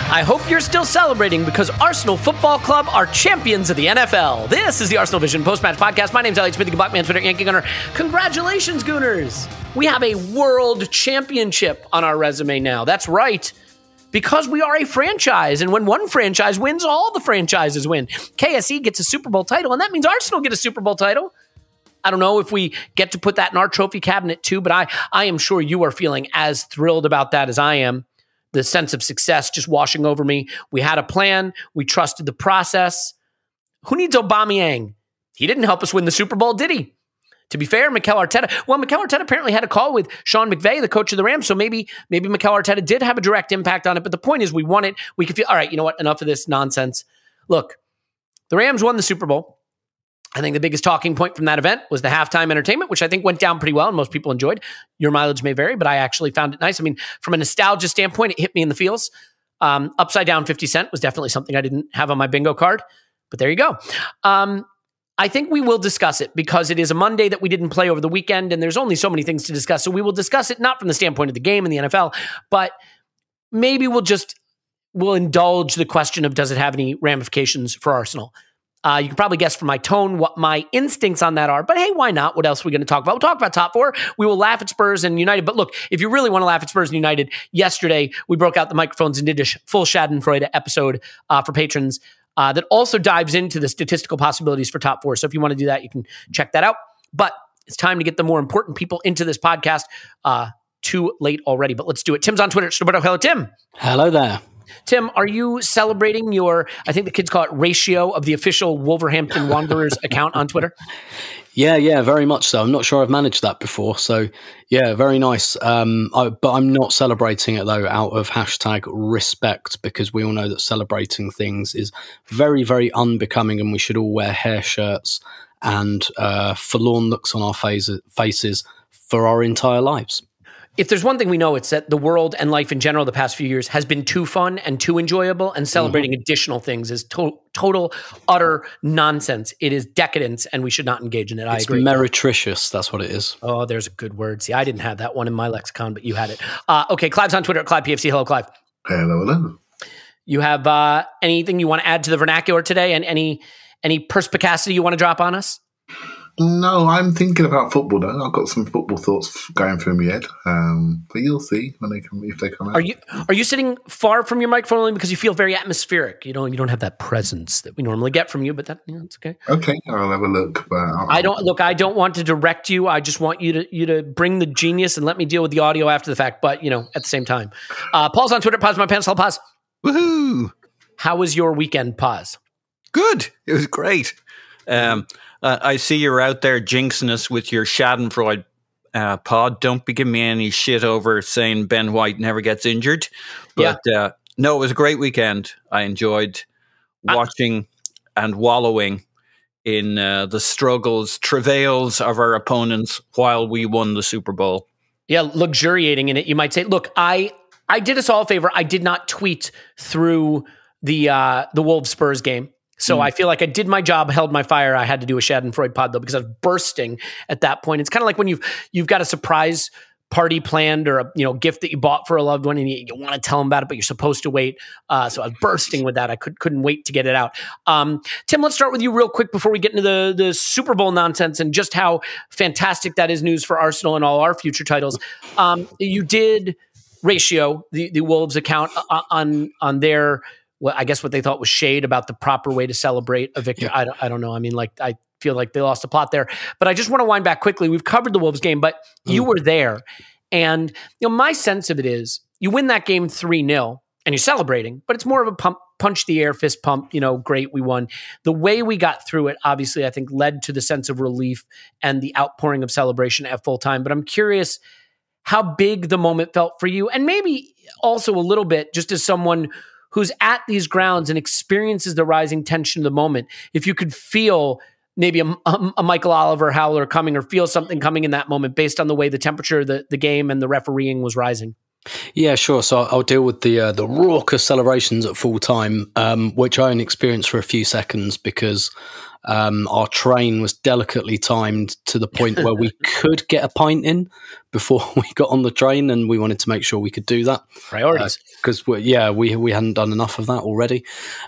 I hope you're still celebrating because Arsenal Football Club are champions of the NFL. This is the Arsenal Vision post-match podcast. My name's Elliot Smith, the Black Man Twitter Yankee Gunner. Congratulations, Gooners. We have a world championship on our resume now. That's right. Because we are a franchise, and when one franchise wins, all the franchises win. KSE gets a Super Bowl title, and that means Arsenal get a Super Bowl title. I don't know if we get to put that in our trophy cabinet too, but I am sure you are feeling as thrilled about that as I am. The sense of success just washing over me. We had a plan. We trusted the process. Who needs Aubameyang? He didn't help us win the Super Bowl, did he? To be fair, Mikel Arteta apparently had a call with Sean McVay, the coach of the Rams, so maybe Mikel Arteta did have a direct impact on it, but the point is we won it. We could feel, all right, you know what, enough of this nonsense. Look, the Rams won the Super Bowl. I think the biggest talking point from that event was the halftime entertainment, which I think went down pretty well and most people enjoyed. Your mileage may vary, but I actually found it nice. I mean, from a nostalgia standpoint, it hit me in the feels. Upside down 50 Cent was definitely something I didn't have on my bingo card, but there you go. I think we will discuss it because it is a Monday that we didn't play over the weekend, and there's only so many things to discuss. So we will discuss it not from the standpoint of the game in the NFL, but maybe we'll indulge the question of does it have any ramifications for Arsenal? You can probably guess from my tone what my instincts on that are, but hey, why not? What else are we going to talk about? We'll talk about top four. We will laugh at Spurs and United. But look, if you really want to laugh at Spurs and United, yesterday we broke out the microphones and did a full Schadenfreude episode for patrons that also dives into the statistical possibilities for top four. So if you want to do that, you can check that out. But it's time to get the more important people into this podcast. Too late already, but let's do it. Tim's on Twitter. Hello, Tim. Hello there. Tim, are you celebrating your, I think the kids call it ratio of the official Wolverhampton Wanderers account on Twitter? Yeah, very much so. I'm not sure I've managed that before. So yeah, very nice. But I'm not celebrating it though out of hashtag respect, because we all know that celebrating things is very, very unbecoming and we should all wear hair shirts and forlorn looks on our faces for our entire lives. If there's one thing we know, it's that the world and life in general the past few years has been too fun and too enjoyable, and celebrating additional things is total, utter nonsense. It is decadence, and we should not engage in it. I agree. It's meretricious. That's what it is. Oh, there's a good word. See, I didn't have that one in my lexicon, but you had it. Okay, Clive's on Twitter at ClivePFC. Hello, Clive. Hello. You have anything you want to add to the vernacular today, and any perspicacity you want to drop on us? No, I'm thinking about football though. I've got some football thoughts going through my head. But you'll see when if they come out. Are you sitting far from your microphone only because you feel very atmospheric? You don't have that presence that we normally get from you, but it's okay. Okay, I'll have a look. But I don't want to direct you. I just want you to bring the genius and let me deal with the audio after the fact. But at the same time, Paul's on Twitter. Pause my pants. I'll pause. Woohoo! How was your weekend? Pause. Good. It was great. I see you're out there jinxing us with your Schadenfreude pod. Don't be giving me any shit over saying Ben White never gets injured. But no, it was a great weekend. I enjoyed watching and wallowing in the struggles, travails of our opponents while we won the Super Bowl. Yeah, luxuriating in it, you might say. Look, I did us all a favor. I did not tweet through the Wolves Spurs game. So I feel like I did my job, held my fire. I had to do a Schadenfreude pod though, because I was bursting at that point. It's kind of like when you've got a surprise party planned or a gift that you bought for a loved one and you want to tell them about it, but you're supposed to wait. So I was bursting with that. I couldn't wait to get it out. Tim, let's start with you real quick before we get into the Super Bowl nonsense and just how fantastic that is news for Arsenal and all our future titles. You did ratio the Wolves account on their, well, I guess what they thought was shade about the proper way to celebrate a victory. Yeah. I don't know. I mean, I feel like they lost the plot there. But I just want to wind back quickly. We've covered the Wolves game, but you were there. And my sense of it is you win that game 3-0 and you're celebrating, but it's more of a punch the air, fist pump, great, we won. The way we got through it, obviously, I think led to the sense of relief and the outpouring of celebration at full time. But I'm curious how big the moment felt for you, and maybe also a little bit just as someone who's at these grounds and experiences the rising tension of the moment. If you could feel maybe a Michael Oliver howler coming or feel something coming in that moment based on the way the temperature, the game and the refereeing was rising. Yeah, sure. So I'll deal with the raucous celebrations at full time, which I only experienced for a few seconds because Our train was delicately timed to the point where we could get a pint in before we got on the train, and we wanted to make sure we could do that. Priorities, because we hadn't done enough of that already.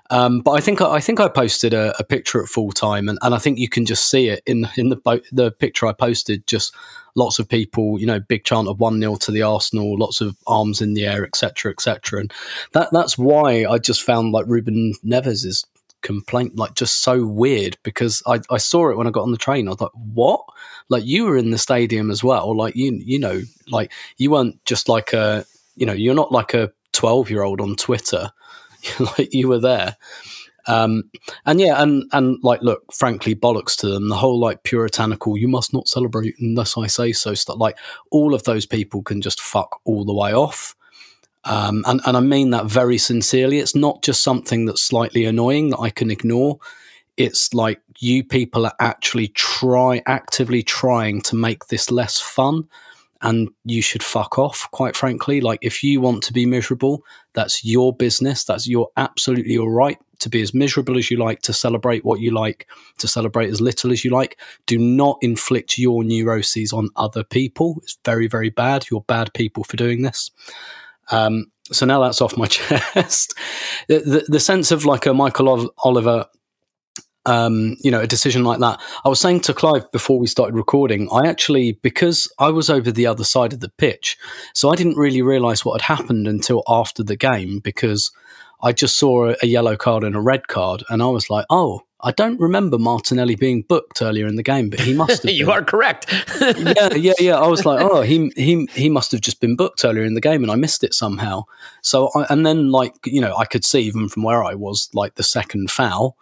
But I think I posted a picture at full time, and I think you can just see it in the picture I posted. Just lots of people, big chant of 1-0 to the Arsenal, lots of arms in the air, etc., etc. And that's why I just found like Ruben Neves' complaint like just so weird, because I saw it when I got on the train. I was like, what? Like, you were in the stadium as well, like like you weren't just like you're not like a 12-year-old on Twitter. Like, you were there. And like, look, frankly, bollocks to them. The whole like puritanical, you must not celebrate unless I say so stuff. Like, all of those people can just fuck all the way off. And I mean that very sincerely. It's not just something that's slightly annoying that I can ignore. It's like, you people are actually actively trying to make this less fun, and you should fuck off, quite frankly. Like, if you want to be miserable, that's your business. You're absolutely all right to be as miserable as you like, to celebrate what you like, to celebrate as little as you like. Do not inflict your neuroses on other people. It's very, very bad. You're bad people for doing this. So now that's off my chest. The sense of like a Michael Oliver, a decision like that. I was saying to Clive before we started recording, because I was over the other side of the pitch, so I didn't really realise what had happened until after the game, because I just saw a yellow card and a red card, and I was like, oh, I don't remember Martinelli being booked earlier in the game, but he must have. You are correct. Yeah. I was like, oh, he must have just been booked earlier in the game, and I missed it somehow. So, and then I could see even from where I was, like, the second foul,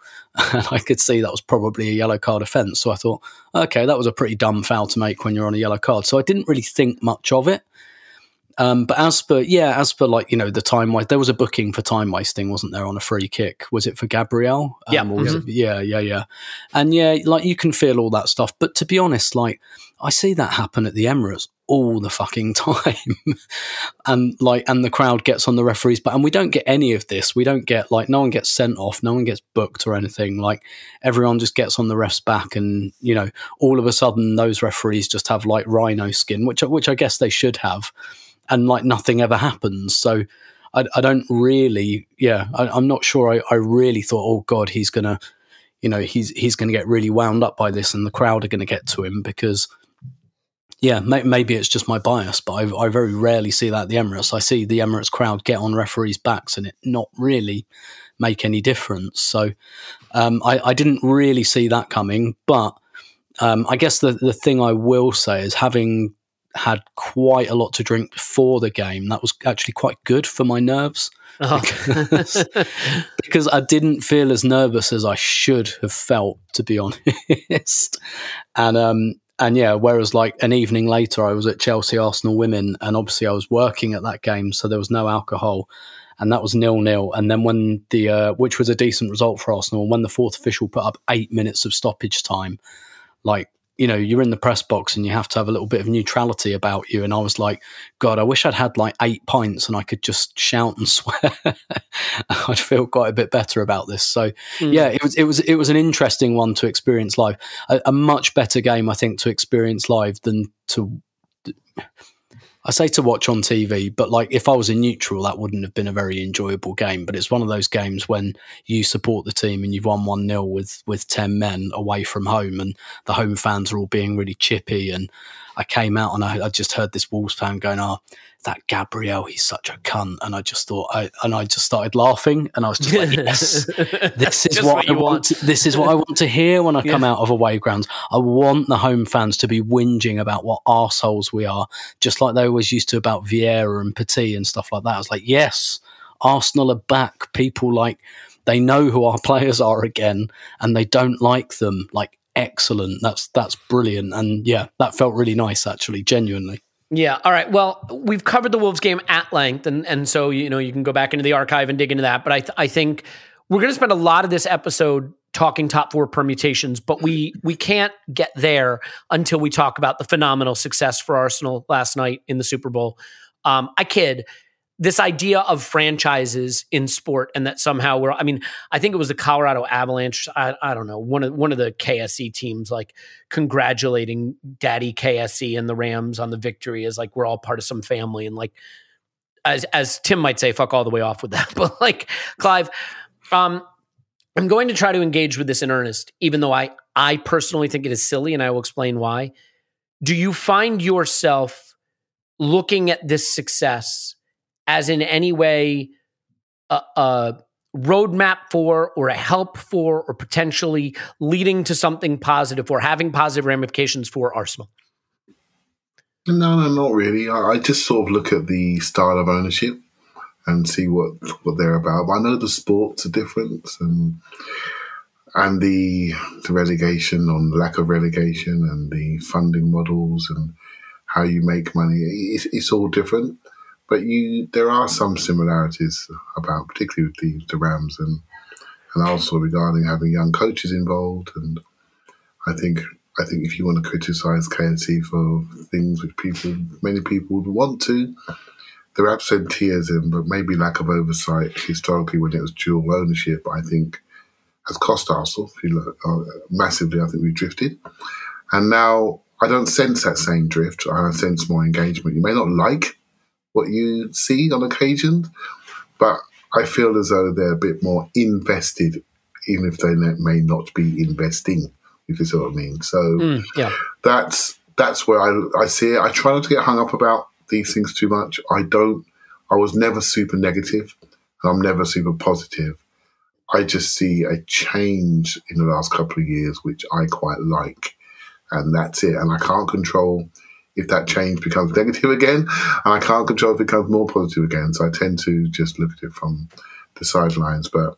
and I could see that was probably a yellow card offence. So I thought, okay, that was a pretty dumb foul to make when you're on a yellow card. So I didn't really think much of it. But as for like, the time waste, there was a booking for time wasting, wasn't there, on a free kick? Was it for Gabriel? Yeah. Yeah. And yeah, like, you can feel all that stuff. But to be honest, like, I see that happen at the Emirates all the fucking time. and the crowd gets on the referees, and we don't get any of this. We don't get, like, no one gets sent off, no one gets booked or anything. Like, everyone just gets on the ref's back, and, all of a sudden those referees just have like rhino skin, which I guess they should have. And like, nothing ever happens. So I don't really, I'm not sure. I really thought, oh God, he's gonna, he's gonna get really wound up by this, and the crowd are gonna get to him, because, maybe it's just my bias, but I very rarely see that at the Emirates. I see the Emirates crowd get on referees' backs, and it not really make any difference. So I didn't really see that coming. But I guess the thing I will say is, having had quite a lot to drink before the game, that was actually quite good for my nerves. Because I didn't feel as nervous as I should have felt, to be honest. And yeah, whereas like an evening later I was at Chelsea Arsenal Women, and obviously I was working at that game, so there was no alcohol, and that was 0-0. And then when which was a decent result for Arsenal, when the fourth official put up 8 minutes of stoppage time, like, you're in the press box and you have to have a little bit of neutrality about you. And I was like, God, I wish I'd had like 8 pints and I could just shout and swear. I'd feel quite a bit better about this. So yeah, it was an interesting one to experience live. A much better game, I think, to experience live than to watch on TV, but like, if I was a neutral, that wouldn't have been a very enjoyable game. But it's one of those games when you support the team and you've won 1-0 with 10 men away from home, and the home fans are all being really chippy. And I came out and I just heard this Wolves fan going, "Oh, that Gabriel, he's such a cunt." And I just thought, I just started laughing, and I was just like, yes, this is what I want. This is what I want to hear when I come out of away grounds. I want the home fans to be whinging about what arseholes we are, just like they always used to about Vieira and Petit and stuff like that. I was like, yes, Arsenal are back. People, like, they know who our players are again, and they don't like them. Like, excellent. That's brilliant. And yeah, that felt really nice, actually, genuinely. Yeah. All right. Well, we've covered the Wolves game at length, and so, you can go back into the archive and dig into that. But I think we're going to spend a lot of this episode talking top four permutations, but we can't get there until we talk about the phenomenal success for Arsenal last night in the Super Bowl. I kid. this idea of franchises in sport, and that somehow we're, I mean, I think it was the Colorado Avalanche. I don't know, one of the KSE teams, like congratulating Daddy KSE and the Rams on the victory, as like we're all part of some family, and like as Tim might say, fuck all the way off with that. But like, Clive, I'm going to try to engage with this in earnest, even though I personally think it is silly, and I will explain why. Do you find yourself looking at this success as in any way a roadmap for, or a help for, or potentially leading to something positive, or having positive ramifications for Arsenal? No, not really. I just sort of look at the style of ownership and see what they're about. But I know the sports are different, and the relegation, or the lack of relegation, and the funding models, and how you make money. It's all different. But there are some similarities about, particularly with the Rams and also regarding having young coaches involved. And I think if you want to criticise KNC for things which many people would want to, there are absenteeism, but maybe lack of oversight historically when it was dual ownership, I think has cost Arsenal massively. I think we drifted. And now I don't sense that same drift. I sense more engagement. You may not like what you see on occasion, but I feel as though they're a bit more invested, even if they may not be investing, if you see what I mean. So that's where I see it. I try not to get hung up about these things too much. I was never super negative, and I'm never super positive. I just see a change in the last couple of years, which I quite like, and that's it. And I can't control if that change becomes negative again, and I can't control if it becomes more positive again. So I tend to just look at it from the sidelines. But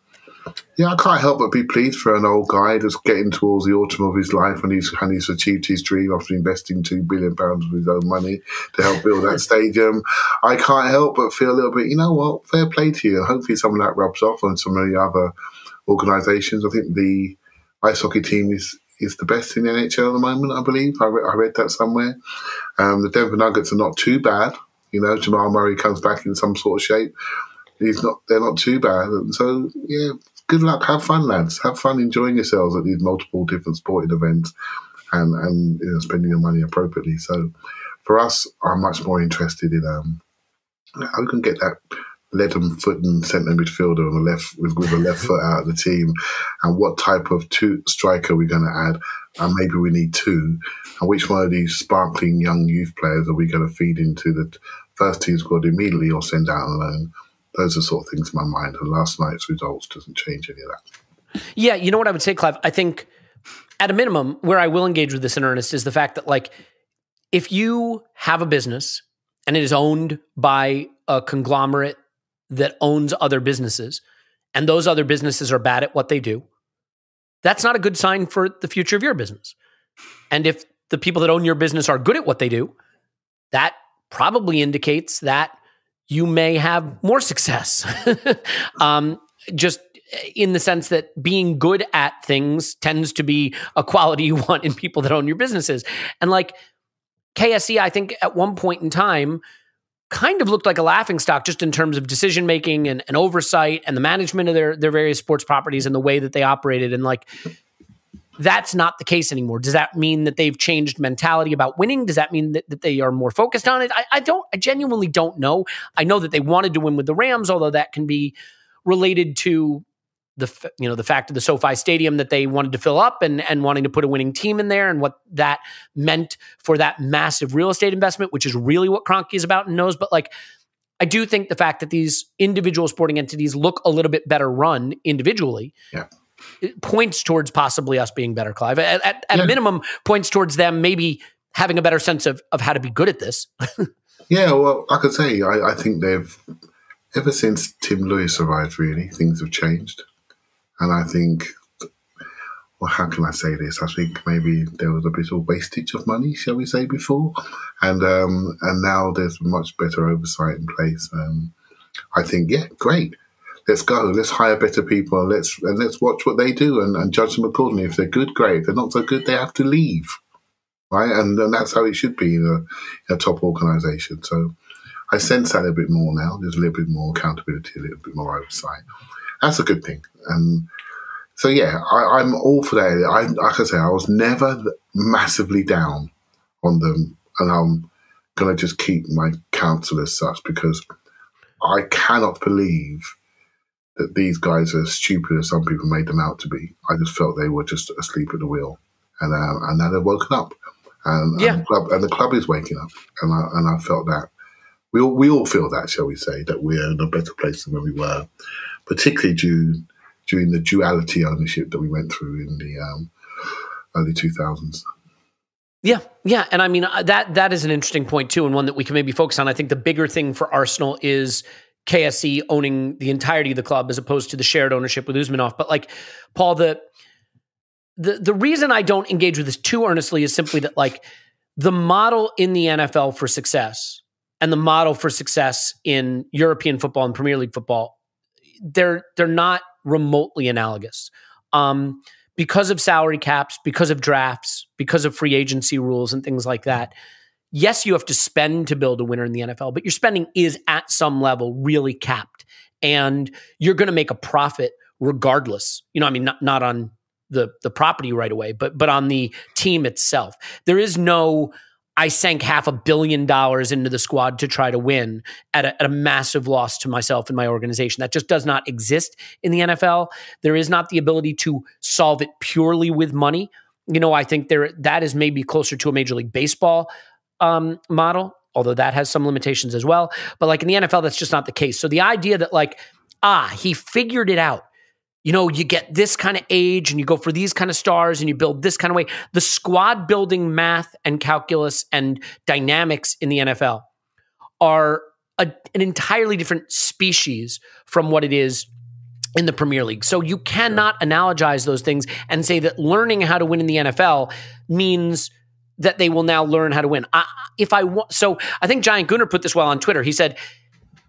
yeah, I can't help but be pleased for an old guy that's getting towards the autumn of his life, and he's achieved his dream after investing £2 billion of his own money to help build that stadium. I can't help but feel a little bit, you know what, fair play to you. Hopefully some of that rubs off on some of the other organisations. I think the ice hockey team is the best in the NHL at the moment, I believe. I read that somewhere. The Denver Nuggets are not too bad. You know, Jamal Murray comes back in some sort of shape. They're not too bad. And so, yeah, good luck. Have fun, lads. Have fun enjoying yourselves at these multiple different sporting events and spending your money appropriately. So for us, I'm much more interested in how we can get that leaden-footed centre midfielder on the left with the left foot out of the team, and what type of striker we're going to add, and maybe we need two, and which one of these sparkling young youth players are we going to feed into the first team squad immediately or send out on loan. Those are sort of things in my mind, and last night's results doesn't change any of that. Yeah, you know what I would say, Clive? I think at a minimum, where I will engage with this in earnest is the fact that, like, if you have a business and it is owned by a conglomerate that owns other businesses, and those other businesses are bad at what they do, that's not a good sign for the future of your business. And if the people that own your business are good at what they do, that probably indicates that you may have more success. Just in the sense that being good at things tends to be a quality you want in people that own your businesses. And like KSE, I think at one point in time, kind of looked like a laughingstock just in terms of decision-making and oversight and the management of their various sports properties and the way that they operated. And like, that's not the case anymore. Does that mean that they've changed mentality about winning? Does that mean that they are more focused on it? I genuinely don't know. I know that they wanted to win with the Rams, although that can be related to the fact of the SoFi Stadium that they wanted to fill up and wanting to put a winning team in there, and what that meant for that massive real estate investment, which is really what Kroenke is about and knows. But like, I do think the fact that these individual sporting entities look a little bit better run individually, it points towards possibly us being better, Clive. At a minimum, points towards them maybe having a better sense of how to be good at this. Yeah, well, like I say, I think they've, ever since Tim Lewis arrived, really, things have changed. And I think, well, how can I say this? I think maybe there was a bit of wastage of money, shall we say, before. And now there's much better oversight in place. I think, yeah, great. Let's go. Let's hire better people. Let's watch what they do and judge them accordingly. If they're good, great. If they're not so good, they have to leave, right? And that's how it should be in a top organisation. So I sense that a bit more now. There's a little bit more accountability, a little bit more oversight. That's a good thing. And so, yeah, I'm all for that. Like I say, I was never massively down on them, and I'm going to just keep my counsel as such, because I cannot believe that these guys are as stupid as some people made them out to be. I just felt they were just asleep at the wheel, and now they've woken up, and the club is waking up, and I felt that we all feel that, shall we say, that we're in a better place than where we were, particularly during the duality ownership that we went through in the early 2000s. Yeah, and I mean that is an interesting point too, and one that we can maybe focus on. I think the bigger thing for Arsenal is KSE owning the entirety of the club as opposed to the shared ownership with Usmanov. But like, Paul, the reason I don't engage with this too earnestly is simply that, like, the model in the NFL for success and the model for success in European football and Premier League football, they're not remotely analogous. Because of salary caps, because of drafts, because of free agency rules and things like that. Yes, you have to spend to build a winner in the NFL, but your spending is at some level really capped, and you're going to make a profit regardless. You know, I mean, not on the property right away, but on the team itself. There is no, I sank $500 million into the squad to try to win at a massive loss to myself and my organization. That just does not exist in the NFL. There is not the ability to solve it purely with money. You know, I think that is maybe closer to a Major League Baseball model, although that has some limitations as well. But like in the NFL, that's just not the case. So the idea that like, he figured it out. You know, you get this kind of age and you go for these kind of stars and you build this kind of way. The squad building math and calculus and dynamics in the NFL are an entirely different species from what it is in the Premier League. So you cannot analogize those things and say that learning how to win in the NFL means that they will now learn how to win. So I think Giant Gunner put this well on Twitter. He said,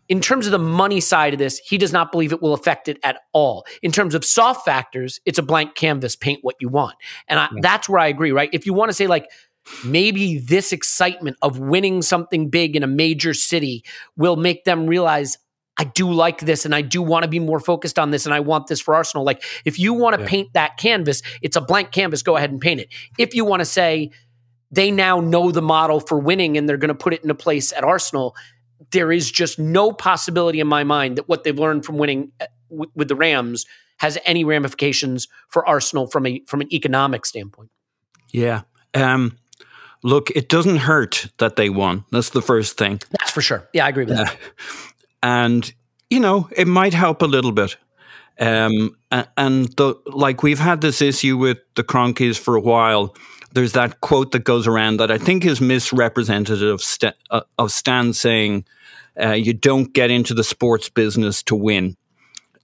in terms of the money side of this, he does not believe it will affect it at all. In terms of soft factors, it's a blank canvas, paint what you want. And that's where I agree, right? If you want to say like, maybe this excitement of winning something big in a major city will make them realize, I do like this and I do want to be more focused on this and I want this for Arsenal. Like, if you want to paint that canvas, it's a blank canvas, go ahead and paint it. If you want to say they now know the model for winning and they're going to put it into place at Arsenal, there is just no possibility in my mind that what they've learned from winning with the Rams has any ramifications for Arsenal from an economic standpoint. Yeah. Look, it doesn't hurt that they won. That's the first thing. That's for sure. Yeah, I agree with that. And, you know, it might help a little bit. Like we've had this issue with the Cronkies for a while. There's that quote that goes around that I think is misrepresentative of Stan saying, you don't get into the sports business to win.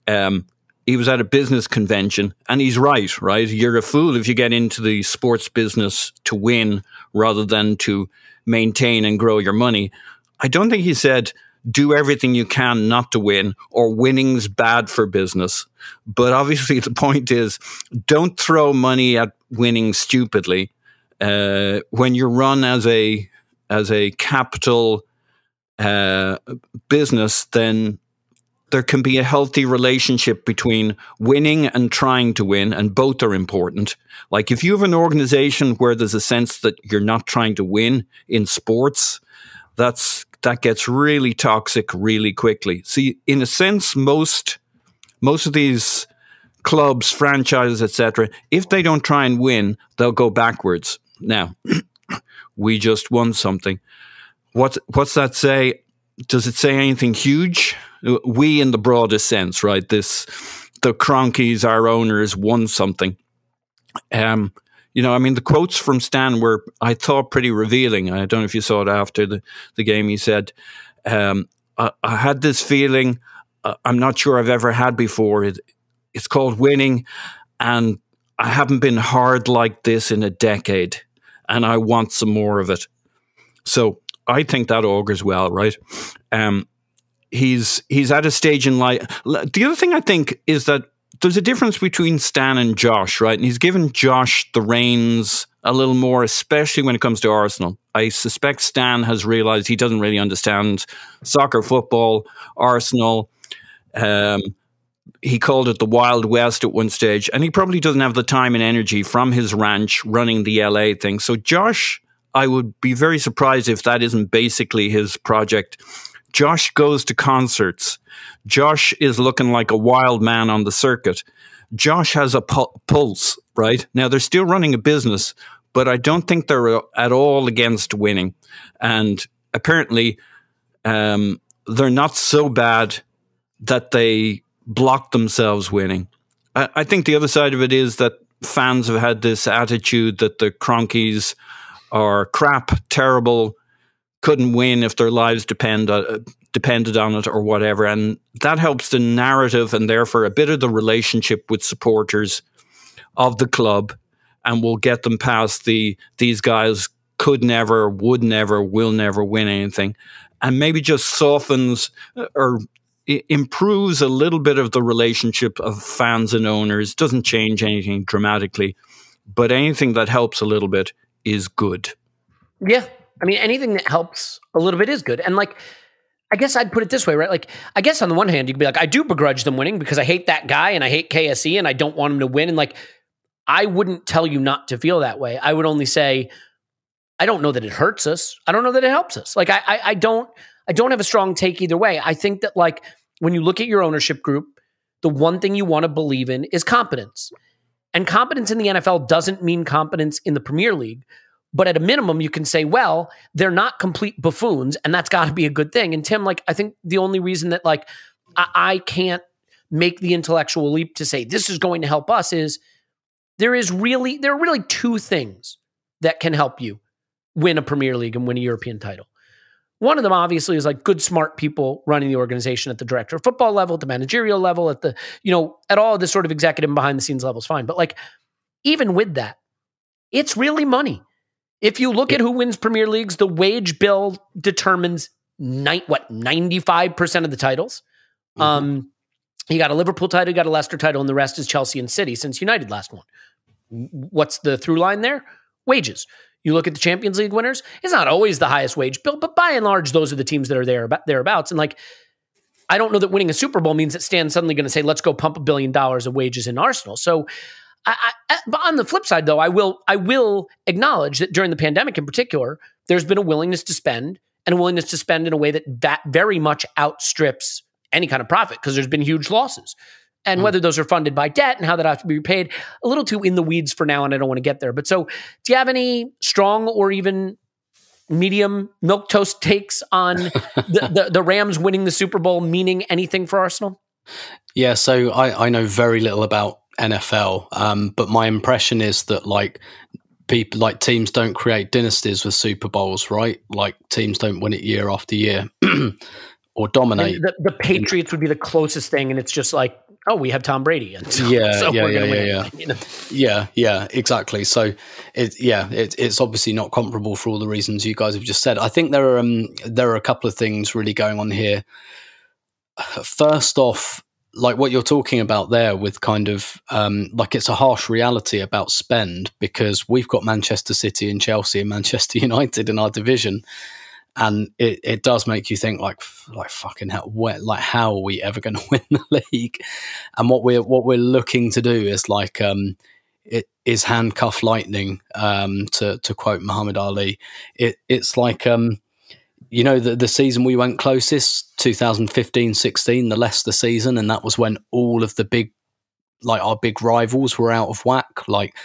He was at a business convention and he's right? You're a fool if you get into the sports business to win rather than to maintain and grow your money. I don't think he said, do everything you can not to win, or winning's bad for business. But obviously the point is, don't throw money at winning stupidly. When you're run as a capital business, then there can be a healthy relationship between winning and trying to win, and both are important. Like if you have an organization where there's a sense that you're not trying to win in sports, that gets really toxic really quickly. See, in a sense, most of these clubs, franchises, etc., if they don't try and win, they'll go backwards. Now, we just won something. What's that say? Does it say anything huge? We, in the broadest sense, right? The Cronkies, our owners, won something. You know, I mean, the quotes from Stan were, I thought, pretty revealing. I don't know if you saw it after the game. He said, I had this feeling I'm not sure I've ever had before. It's called winning, and I haven't been hard like this in a decade, and I want some more of it. So I think that augurs well, right? He's at a stage in life. The other thing I think is that there's a difference between Stan and Josh, right? And he's given Josh the reins a little more, especially when it comes to Arsenal. I suspect Stan has realised he doesn't really understand soccer, football, Arsenal. He called it the Wild West at one stage, and he probably doesn't have the time and energy from his ranch running the LA thing. So Josh, I would be very surprised if that isn't basically his project. Josh goes to concerts. Josh is looking like a wild man on the circuit. Josh has a pulse, right? Now, they're still running a business, but I don't think they're at all against winning. And apparently, they're not so bad that they block themselves winning. I think the other side of it is that fans have had this attitude that the Cronkies are crap, terrible, couldn't win if their lives depended on it or whatever. And that helps the narrative and therefore a bit of the relationship with supporters of the club, and will get them past these guys could never, would never, will never win anything, and maybe just softens or improves a little bit of the relationship of fans and owners. Doesn't change anything dramatically, but anything that helps a little bit is good. Yeah. I mean, anything that helps a little bit is good. And like, I guess I'd put it this way, right? Like, I guess on the one hand, you could be like, I do begrudge them winning because I hate that guy and I hate KSE and I don't want him to win. And like, I wouldn't tell you not to feel that way. I would only say, I don't know that it hurts us. I don't know that it helps us. Like, I don't have a strong take either way. I think that like, when you look at your ownership group, the one thing you want to believe in is competence. And competence in the NFL doesn't mean competence in the Premier League. But at a minimum, you can say, well, they're not complete buffoons, and that's got to be a good thing. And Tim, like, I think the only reason that like I can't make the intellectual leap to say this is going to help us is there are really two things that can help you win a Premier League and win a European title. One of them obviously is like good, smart people running the organization at the director of football level, at the managerial level, at the, at all of this sort of executive and behind the scenes levels, fine. But like, even with that, it's really money. If you look at who wins Premier Leagues, the wage bill determines 95% of the titles. Mm-hmm. You got a Liverpool title, you got a Leicester title, and the rest is Chelsea and City since United last won. What's the through line there? Wages. You look at the Champions League winners, it's not always the highest wage bill, but by and large, those are the teams that are thereabouts. And like, I don't know that winning a Super Bowl means that Stan's suddenly going to say, let's go pump $1 billion of wages in Arsenal. So but on the flip side, though, I will acknowledge that during the pandemic in particular, there's been a willingness to spend, and a willingness to spend in a way that very much outstrips any kind of profit because there's been huge losses. And whether those are funded by debt and how that has to be repaid, a little too in the weeds for now, and I don't want to get there. But so do you have any strong or even medium milquetoast takes on the Rams winning the Super Bowl meaning anything for Arsenal? Yeah, so I know very little about NFL, but my impression is that like people, like teams don't create dynasties with Super Bowls, right? Like teams don't win it year after year or dominate. The Patriots would be the closest thing, and it's just like, oh, we have Tom Brady, and yeah, exactly. So it's obviously not comparable for all the reasons you guys have just said. I think there are a couple of things really going on here. First off, like what you're talking about there with kind of like it's a harsh reality about spend because we've got Manchester City and Chelsea and Manchester United in our division. And it does make you think like fucking hell, how are we ever going to win the league? And what we're looking to do is like it is handcuff lightning, to quote Muhammad Ali. It's like the season we went closest, 2015-16, the Leicester season, and that was when all of the our big rivals were out of whack. Like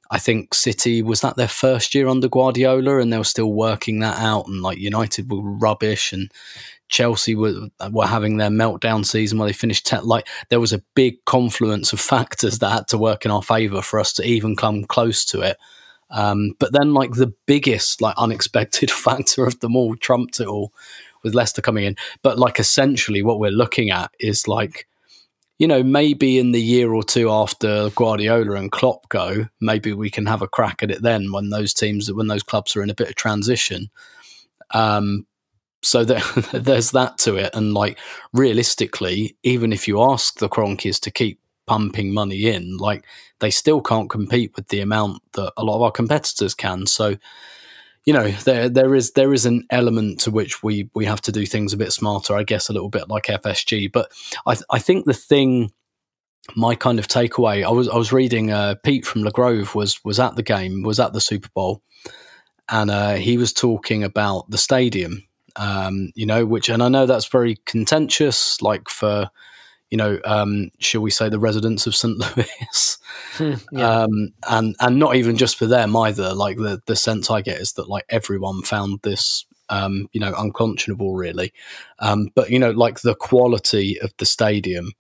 I think City, was that their first year under Guardiola, and they were still working that out, and like United were rubbish, and Chelsea were having their meltdown season where they finished there was a big confluence of factors that had to work in our favour for us to even come close to it. But then like the biggest unexpected factor of them all trumped it all with Leicester coming in. But like essentially what we're looking at is like, maybe in the year or two after Guardiola and Klopp go, maybe we can have a crack at it then when those clubs are in a bit of transition. So there's that to it. And like realistically, even if you ask the Kroenkes to keep pumping money in, like they still can't compete with the amount that a lot of our competitors can. So, you know, there is an element to which we have to do things a bit smarter, I guess, a little bit like FSG. But I think the thing, my kind of takeaway, I was reading Pete from Le Grove was at the game, was at the Super Bowl, and he was talking about the stadium, you know, which, and I know that's very contentious, like for, you know, shall we say the residents of St. Louis, and not even just for them either. Like the sense I get is that like everyone found this, you know, unconscionable really. But you know, like the quality of the stadium,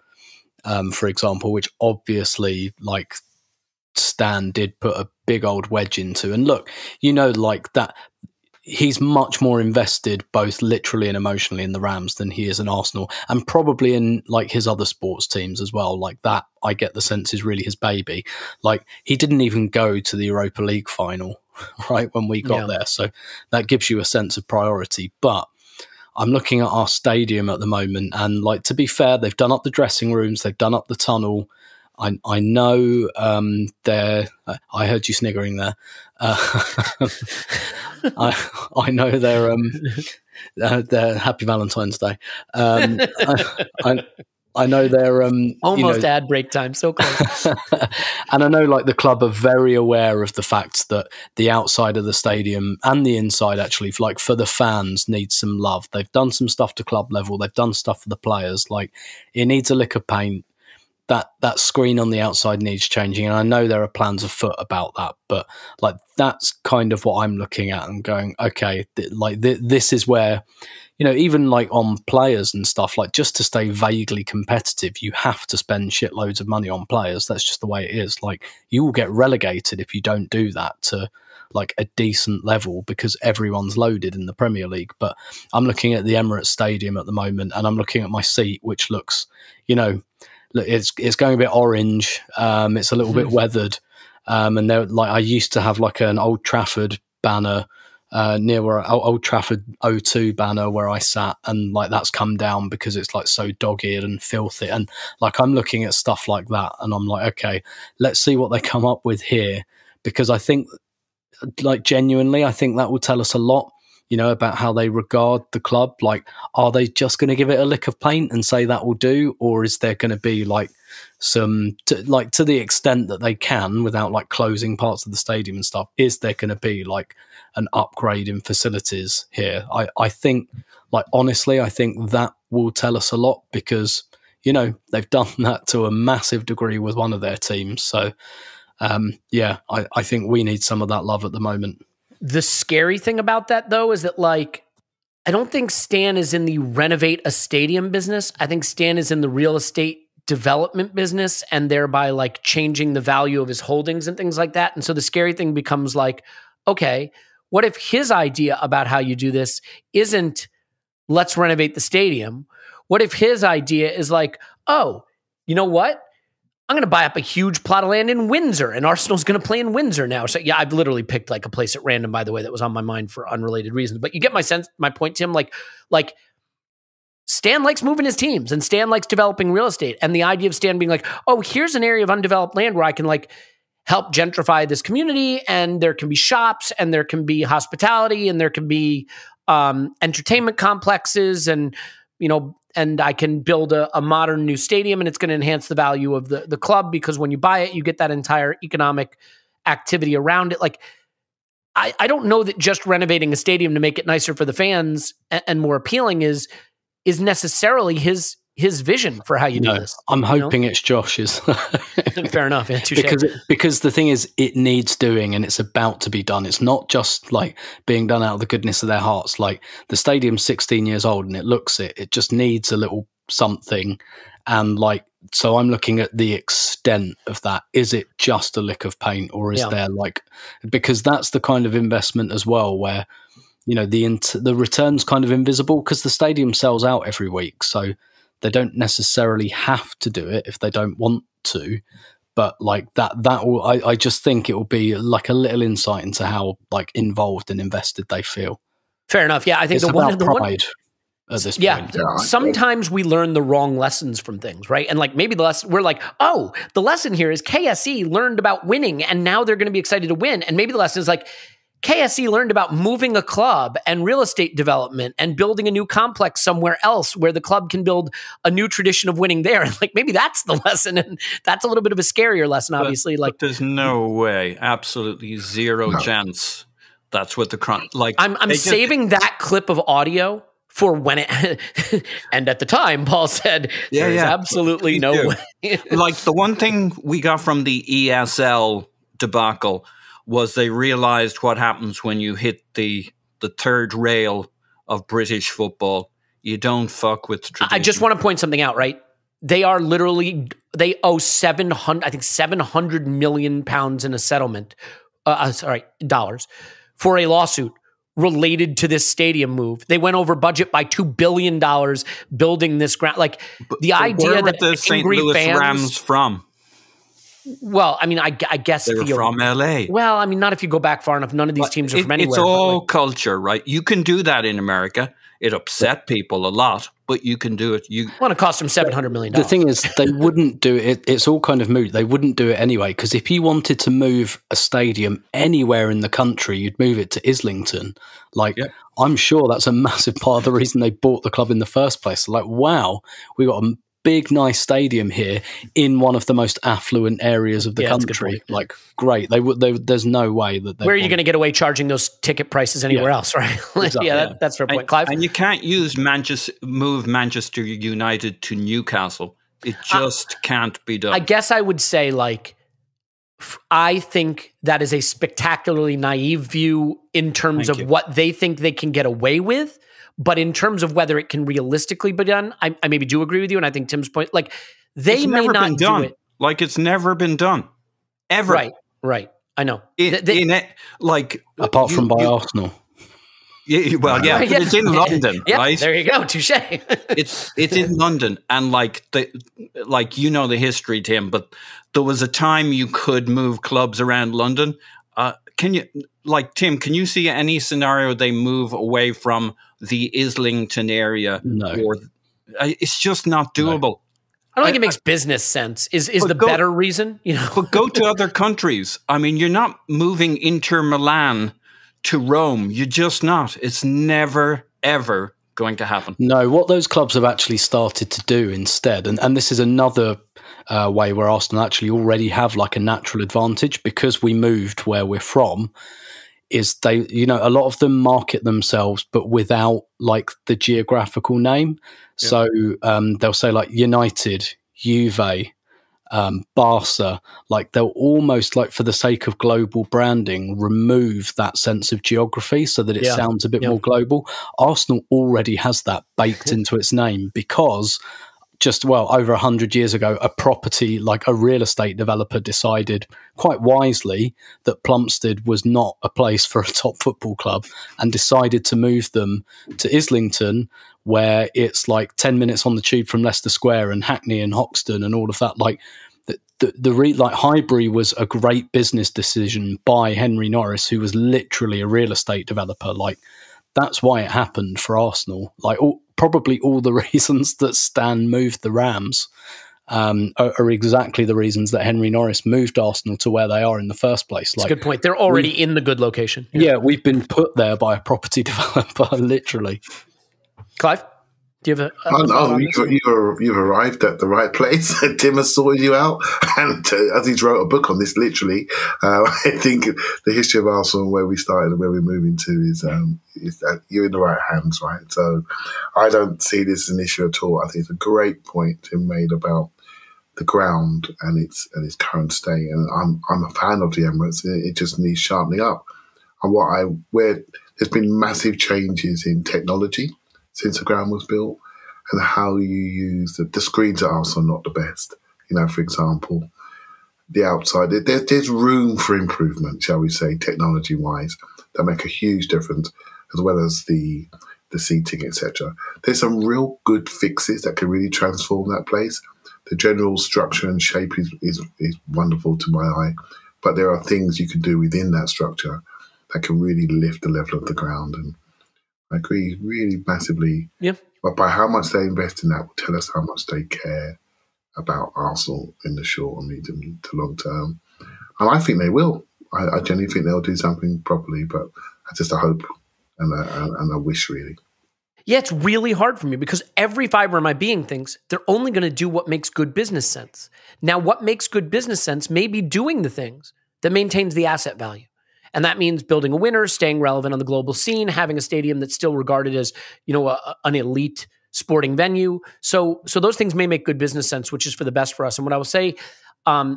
for example, which obviously like Stan did put a big old wedge into, and look, you know, like that. He's much more invested, both literally and emotionally, in the Rams than he is in Arsenal, and probably in like his other sports teams as well. Like that, I get the sense is really his baby. Like he didn't even go to the Europa League final, right, when we got there. So that gives you a sense of priority. But I'm looking at our stadium at the moment, and like to be fair, they've done up the dressing rooms, they've done up the tunnel. I know they're. I heard you sniggering there. I know they're Happy Valentine's Day. I know they're almost ad break time, so close. And I know like the club are very aware of the fact that the outside of the stadium and the inside actually, like for the fans, needs some love. They've done some stuff to club level. They've done stuff for the players. Like it needs a lick of paint. That screen on the outside needs changing, and I know there are plans afoot about that, but like that's kind of what I'm looking at and going, okay, this is where, you know, even like on players and stuff, like just to stay vaguely competitive, you have to spend shitloads of money on players. That's just the way it is. Like you will get relegated if you don't do that to like a decent level because everyone's loaded in the Premier League. But I'm looking at the Emirates Stadium at the moment, and I'm looking at my seat, which looks, you know, it's going a bit orange. It's a little bit weathered, and there, like I used to have like an Old Trafford banner near where Old Trafford O2 banner where I sat, and like that's come down because it's like so dog-eared and filthy. And like I'm looking at stuff like that, and I'm like, okay, let's see what they come up with here, because I think, like genuinely, I think that will tell us a lot, you know, about how they regard the club. Like, are they just going to give it a lick of paint and say that will do? Or is there going to be like some, to the extent that they can without like closing parts of the stadium and stuff, is there going to be like an upgrade in facilities here? I think, like, honestly, I think that will tell us a lot because, you know, they've done that to a massive degree with one of their teams. So, yeah, I think we need some of that love at the moment. The scary thing about that, though, is that, like, I don't think Stan is in the renovate a stadium business. I think Stan is in the real estate development business, and thereby, like, changing the value of his holdings and things like that. And so the scary thing becomes, like, okay, what if his idea about how you do this isn't let's renovate the stadium? What if his idea is like, oh, you know what? I'm going to buy up a huge plot of land in Windsor, and Arsenal's going to play in Windsor now. So yeah, I've literally picked like a place at random, by the way, that was on my mind for unrelated reasons. But you get my point, Tim. Like Stan likes moving his teams, and Stan likes developing real estate. And the idea of Stan being like, oh, here's an area of undeveloped land where I can like help gentrify this community, and there can be shops, and there can be hospitality, and there can be entertainment complexes, and you know, and I can build a modern new stadium, and it's going to enhance the value of the club, because when you buy it, you get that entire economic activity around it. Like, I don't know that just renovating a stadium to make it nicer for the fans and more appealing is necessarily his vision for how you do this. I'm hoping it's Josh's. Fair enough. Yeah, because the thing is, it needs doing, and it's about to be done. It's not just like being done out of the goodness of their hearts. Like the stadium's 16 years old, and it looks it. It just needs a little something. And like, so I'm looking at the extent of that. Is it just a lick of paint, or is there like, because that's the kind of investment as well where, you know, the return's kind of invisible because the stadium sells out every week. So they don't necessarily have to do it if they don't want to, but like that will, I just think it will be like a little insight into how like involved and invested they feel. Fair enough. Yeah, I think it's about pride. at this Yeah. point. Sometimes we learn the wrong lessons from things, right? And like maybe the lesson, we're like, oh, the lesson here is KSE learned about winning and now they're going to be excited to win. And maybe the lesson is like KSE learned about moving a club and real estate development and building a new complex somewhere else where the club can build a new tradition of winning there. And like maybe that's the lesson. And that's a little bit of a scarier lesson, obviously. But there's no way, absolutely zero chance. That's what I'm saving that clip of audio for when it and at the time Paul said there's absolutely no way. Like the one thing we got from the ESL debacle was they realized what happens when you hit the third rail of British football. You don't fuck with tradition. I just want to point something out, right? They are literally, they owe 700 million pounds in a settlement, dollars, for a lawsuit related to this stadium move. They went over budget by $2 billion building this ground. Like the idea where that were the St. Louis Rams from? Well, I mean, I guess they were from LA. Well, I mean, not if you go back far enough. None of these teams are from anywhere. It's all culture, right? You can do that in America. It upset people a lot, but you can do it. Want to cost them $700 million. The thing is, they wouldn't do it. It's all kind of moot. They wouldn't do it anyway, because if you wanted to move a stadium anywhere in the country, you'd move it to Islington. I'm sure that's a massive part of the reason they bought the club in the first place. Like, wow, we got a big, nice stadium here in one of the most affluent areas of the country. Like, great. There's no way that. Where are you going to get away charging those ticket prices anywhere else, right? Exactly. That's fair point, Clive. And you can't move Manchester United to Newcastle. It just can't be done. I guess I would say, I think that is a spectacularly naive view in terms of what they think they can get away with. But in terms of whether it can realistically be done, I maybe do agree with you. And I think Tim's point, they may not do it. Like it's never been done, ever. Right. I know. Apart from by Arsenal. But it's in London, right? There you go. Touche. It's in London, and the history, Tim. But there was a time you could move clubs around London. Can you see any scenario they move away from the Islington area? No. It's just not doable. No. I don't think it makes business sense. Is the better reason? But go to other countries. I mean, you're not moving Inter Milan to Rome. You're just not. It's never, ever going to happen. No, what those clubs have actually started to do instead, and this is another way where Arsenal actually already have a natural advantage because we moved where we're from, is they, a lot of them market themselves but without the geographical name. Yeah. So they'll say United, Juve, Barca, they'll almost for the sake of global branding remove that sense of geography so that it sounds a bit more global. Arsenal already has that baked into its name because over 100 years ago, a property a real estate developer decided quite wisely that Plumstead was not a place for a top football club and decided to move them to Islington, where it's 10 minutes on the tube from Leicester Square and Hackney and Hoxton and all of that. Highbury was a great business decision by Henry Norris, who was literally a real estate developer. That's why it happened for Arsenal. Probably all the reasons that Stan moved the Rams are exactly the reasons that Henry Norris moved Arsenal to where they are in the first place. That's a good point. They're already in the good location. Yeah, we've been put there by a property developer, literally. Clive, do you have you've arrived at the right place. Tim has sorted you out, and as he's wrote a book on this, literally, I think the history of Arsenal and where we started and where we're moving to is that you're in the right hands, right? So I don't see this as an issue at all. I think it's a great point Tim made about the ground and its current state, and I'm a fan of the Emirates. It just needs sharpening up. And where there's been massive changes in technology since the ground was built, and how you use the screens at Arsenal are not the best. For example, the outside, there's room for improvement, shall we say, technology-wise, that make a huge difference, as well as the seating, etc. There's some real good fixes that can really transform that place. The general structure and shape is wonderful to my eye, but there are things you can do within that structure that can really lift the level of the ground. And I agree really massively. Yeah. but by how much they invest in that will tell us how much they care about Arsenal in the short and medium to long term. And I think they will. I genuinely think they'll do something properly, but that's just a hope and a wish, really. Yeah, it's really hard for me because every fiber of my being thinks they're only going to do what makes good business sense. Now, what makes good business sense may be doing the things that maintains the asset value. And that means building a winner, staying relevant on the global scene, having a stadium that's still regarded as, an elite sporting venue. So those things may make good business sense, which is for the best for us. And what I will say, I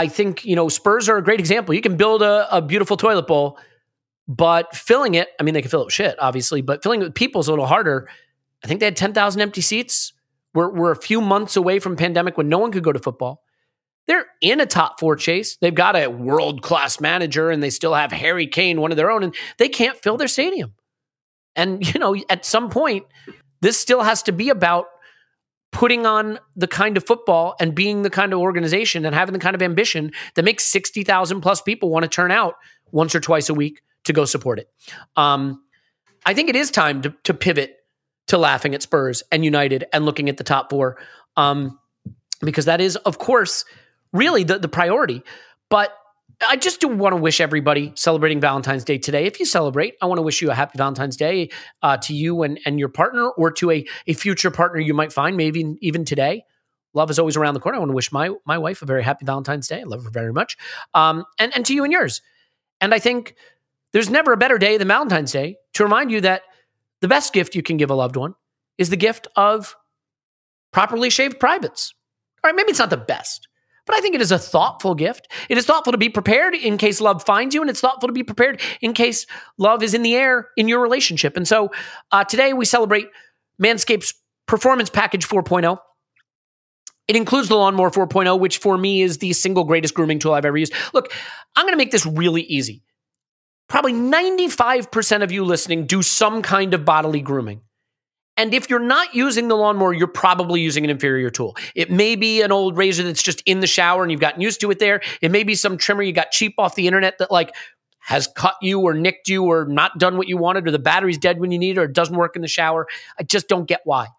think, Spurs are a great example. You can build a beautiful toilet bowl, but filling it, I mean, they can fill it with shit, obviously, but filling it with people is a little harder. I think they had 10,000 empty seats. We're a few months away from pandemic when no one could go to football. They're in a top 4 chase. They've got a world-class manager, and they still have Harry Kane, one of their own, and they can't fill their stadium. And, at some point, this still has to be about putting on the kind of football and being the kind of organization and having the kind of ambition that makes 60,000 plus people want to turn out once or twice a week to go support it. I think it is time to pivot to laughing at Spurs and United and looking at the top 4, because that is, of course, really the priority. But I just do want to wish everybody celebrating Valentine's Day today. If you celebrate, I want to wish you a happy Valentine's Day to you and your partner, or to a future partner you might find, maybe even today. Love is always around the corner. I want to wish my wife a very happy Valentine's Day. I love her very much. And to you and yours. And I think there's never a better day than Valentine's Day to remind you that the best gift you can give a loved one is the gift of properly shaved privates. All right, maybe it's not the best, but I think it is a thoughtful gift. It is thoughtful to be prepared in case love finds you, and it's thoughtful to be prepared in case love is in the air in your relationship. And so today we celebrate Manscaped's Performance Package 4.0. It includes the Lawnmower 4.0, which for me is the single greatest grooming tool I've ever used. Look, I'm going to make this really easy. Probably 95% of you listening do some kind of bodily grooming. And if you're not using the lawnmower, you're probably using an inferior tool. It may be an old razor that's just in the shower and you've gotten used to it there. It may be some trimmer you got cheap off the internet that has cut you or nicked you or not done what you wanted, or the battery's dead when you need it, or it doesn't work in the shower. I just don't get why.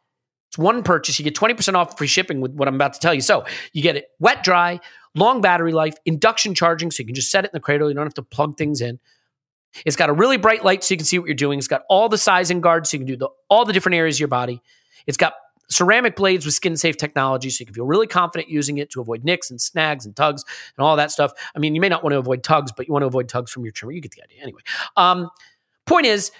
It's one purchase. You get 20% off free shipping with what I'm about to tell you. So you get it wet, dry, long battery life, induction charging, so you can just set it in the cradle. You don't have to plug things in. It's got a really bright light so you can see what you're doing. It's got all the sizing guards so you can do all the different areas of your body. It's got ceramic blades with skin-safe technology so you can feel really confident using it to avoid nicks and snags and tugs and all that stuff. I mean, you may not want to avoid tugs, but you want to avoid tugs from your trimmer. You get the idea. Anyway, point is,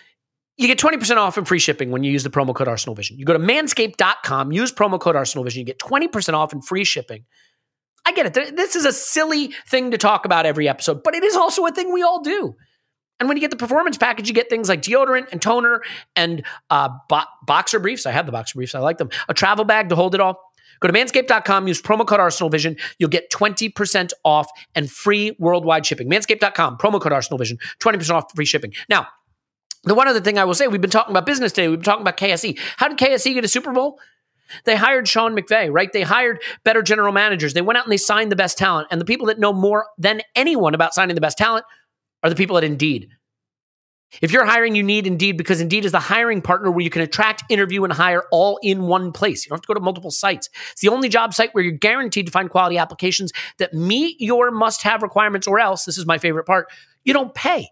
you get 20% off and free shipping when you use the promo code ArsenalVision. You go to manscaped.com, use promo code ArsenalVision. You get 20% off and free shipping. I get it. This is a silly thing to talk about every episode, but it is also a thing we all do. And when you get the performance package, you get things like deodorant and toner and boxer briefs. I have the boxer briefs. I like them. A travel bag to hold it all. Go to manscaped.com, use promo code ArsenalVision. You'll get 20% off and free worldwide shipping. Manscaped.com, promo code ArsenalVision, 20% off free shipping. Now, the one other thing I will say, we've been talking about business today. We've been talking about KSE. How did KSE get a Super Bowl? They hired Sean McVay, right? They hired better general managers. They went out and they signed the best talent. And the people that know more than anyone about signing the best talent are the people at Indeed. If you're hiring, you need Indeed, because Indeed is the hiring partner where you can attract, interview, and hire all in one place. You don't have to go to multiple sites. It's the only job site where you're guaranteed to find quality applications that meet your must-have requirements, or else, this is my favorite part, you don't pay.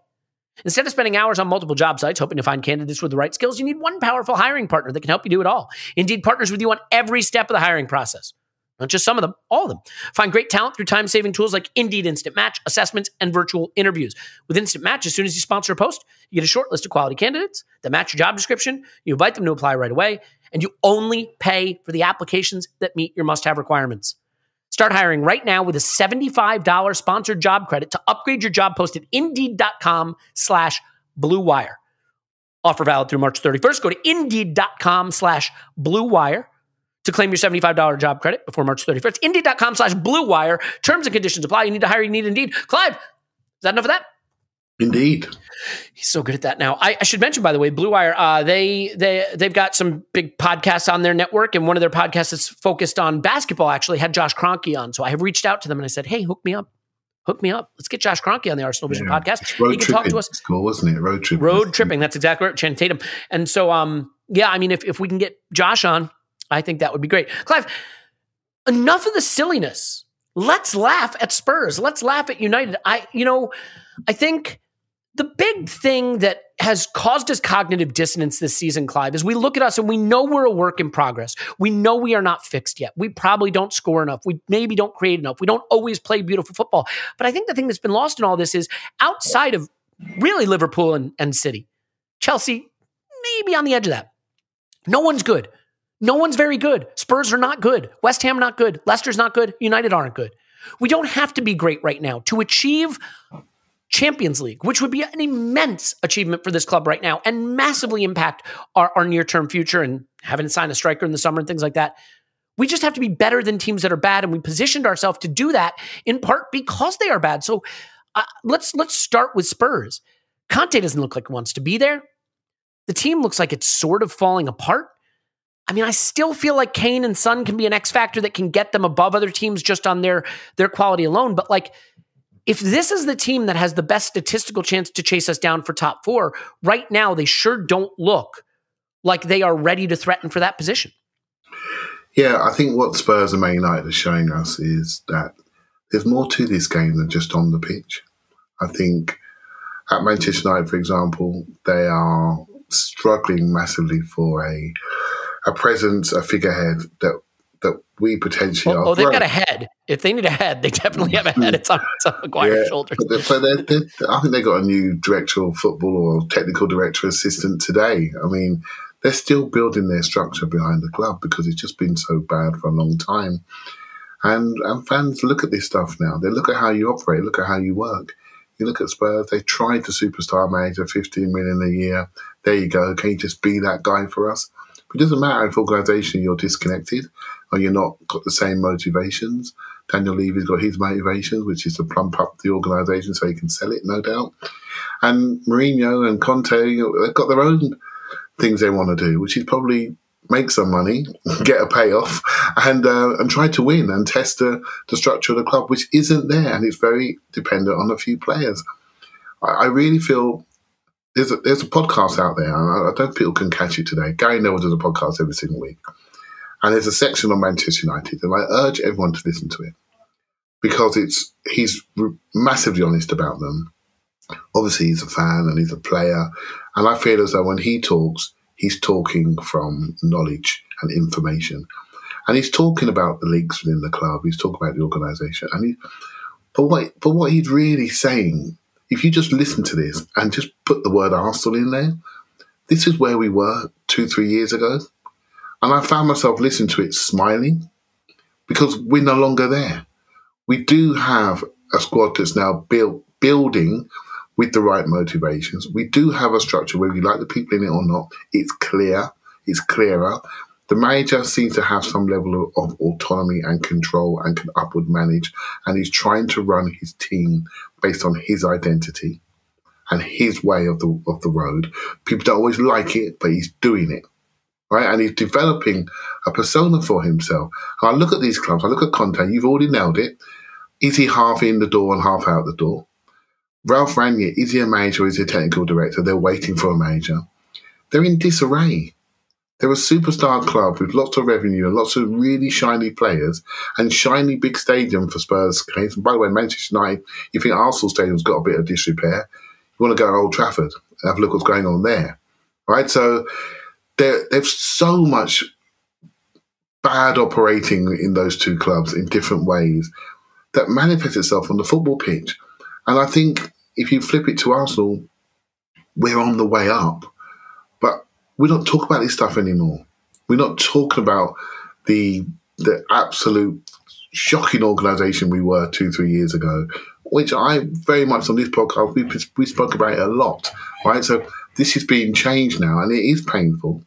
Instead of spending hours on multiple job sites hoping to find candidates with the right skills, you need one powerful hiring partner that can help you do it all. Indeed partners with you on every step of the hiring process. Not just some of them, all of them. Find great talent through time-saving tools like Indeed Instant Match, assessments, and virtual interviews. With Instant Match, as soon as you sponsor a post, you get a short list of quality candidates that match your job description. You invite them to apply right away, and you only pay for the applications that meet your must-have requirements. Start hiring right now with a $75 sponsored job credit to upgrade your job post at Indeed.com/Blue Wire. Offer valid through March 31st. Go to Indeed.com/Blue Wire to claim your $75 job credit before March 31st. Indeed.com/Blue Wire. Terms and conditions apply. You need to hire, you need Indeed. Clive, is that enough of that? Indeed. He's so good at that now. I should mention, by the way, Blue Wire, they've got some big podcasts on their network, and one of their podcasts that's focused on basketball actually had Josh Kroenke on. So I have reached out to them and I said, hey, hook me up. Hook me up. Let's get Josh Kroenke on the Arsenal Vision podcast. He can talk to us. School, wasn't it? Road tripping. That's exactly right. Channing Tatum. And so, yeah, I mean, if we can get Josh on, I think that would be great. Clive, enough of the silliness. Let's laugh at Spurs. Let's laugh at United. I think the big thing that has caused us cognitive dissonance this season, Clive, is we look at us and we know we're a work in progress. We know we are not fixed yet. We probably don't score enough. We maybe don't create enough. We don't always play beautiful football. But I think the thing that's been lost in all this is outside of really Liverpool and City, Chelsea, maybe on the edge of that. No one's good. No one's very good. Spurs are not good. West Ham not good. Leicester's not good. United aren't good. We don't have to be great right now to achieve Champions League, which would be an immense achievement for this club right now and massively impact our near-term future and having to sign a striker in the summer and things like that. We just have to be better than teams that are bad, and we positioned ourselves to do that in part because they are bad. So let's start with Spurs. Conte doesn't look like he wants to be there. The team looks like it's sort of falling apart. I mean, I still feel like Kane and Son can be an X factor that can get them above other teams just on their quality alone. But like, if this is the team that has the best statistical chance to chase us down for top 4, right now they sure don't look like they are ready to threaten for that position. Yeah, I think what Spurs and Man United are showing us is that there's more to this game than just on the pitch. I think at Manchester United, for example, they are struggling massively for a presence, a figurehead that we potentially are. Oh, they've got a head. If they need a head, they definitely have a head. It's on Maguire's shoulders. But I think they got a new director of football or technical director assistant today. I mean, they're still building their structure behind the club because it's just been so bad for a long time. And fans look at this stuff now. They look at how you operate, look at how you work. You look at Spurs, they tried the superstar manager, 15 million a year. There you go. Can you just be that guy for us? It doesn't matter if organisation you're disconnected or you're not got the same motivations. Daniel Levy's got his motivations, which is to plump up the organisation so he can sell it, no doubt. And Mourinho and Conte, they've got their own things they want to do, which is probably make some money, get a payoff, and try to win and test the structure of the club, which isn't there, and it's very dependent on a few players. I really feel there's a podcast out there, and I don't think people can catch it today. Gary Neville does a podcast every single week, and there's a section on Manchester United, and I urge everyone to listen to it because he's massively honest about them. Obviously, he's a fan and he's a player, and I feel as though when he talks, he's talking from knowledge and information, and he's talking about the leaks within the club. He's talking about the organisation, but what he's really saying, if you just listen to this and just put the word Arsenal in there, this is where we were 2-3 years ago, and I found myself listening to it smiling because we're no longer there. We do have a squad that's now building with the right motivations. We do have a structure where we like the people in it or not. It's clear. It's clearer. The manager seems to have some level of autonomy and control and can upward manage, and he's trying to run his team based on his identity and his way of the road. People don't always like it, but he's doing it, right? And he's developing a persona for himself. And I look at these clubs, I look at Conte, you've already nailed it. Is he half in the door and half out the door? Ralph Rangnick, is he a manager or is he a technical director? They're waiting for a manager. They're in disarray. They're a superstar club with lots of revenue and lots of really shiny players and shiny big stadium for Spurs case. And by the way, Manchester United, you think Arsenal Stadium's got a bit of disrepair, you want to go to Old Trafford and have a look what's going on there, right? So there's so much bad operating in those two clubs in different ways that manifests itself on the football pitch. And I think if you flip it to Arsenal, we're on the way up. But we don't talk about this stuff anymore. We're not talking about the absolute shocking organisation we were 2-3 years ago, which I very much on this podcast, we spoke about it a lot, right? So this is being changed now, and it is painful.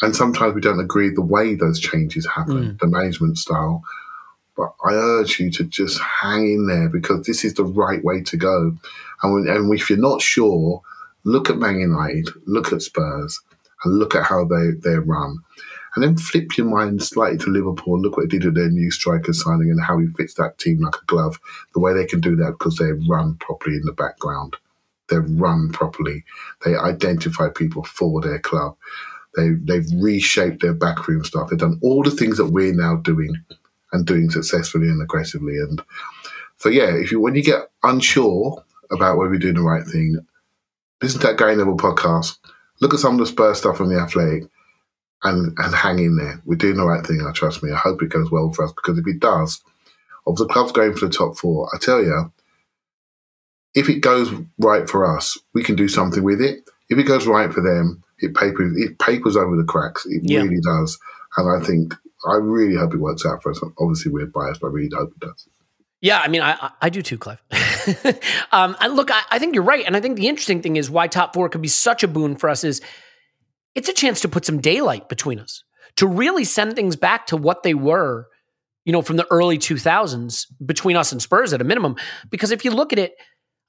And sometimes we don't agree the way those changes happen, the management style. But I urge you to just hang in there because this is the right way to go. And if you're not sure, look at Man United, look at Spurs, and look at how they're run. and then flip your mind slightly to Liverpool. Look what they did with their new striker signing and how he fits that team like a glove. The way they can do that because they run properly in the background. They run properly. They identify people for their club. They've reshaped their backroom stuff. They've done all the things that we're now doing and doing successfully and aggressively. And so, yeah, when you get unsure about whether you're doing the right thing, listen to that Gary Neville podcast. Look at some of the Spurs stuff from the Athletic and hang in there. We're doing the right thing, trust me. I hope it goes well for us, because if it does, of the clubs going for the top four, I tell you, if it goes right for us, we can do something with it. If it goes right for them, it papers over the cracks. It really does. And I really hope it works out for us. Obviously, we're biased, but I really hope it does. Yeah, I mean, I do too, Clive. Look, I think you're right. And I think the interesting thing is why top four could be such a boon for us is it's a chance to put some daylight between us, to really send things back to what they were, from the early 2000s between us and Spurs at a minimum. Because if you look at it,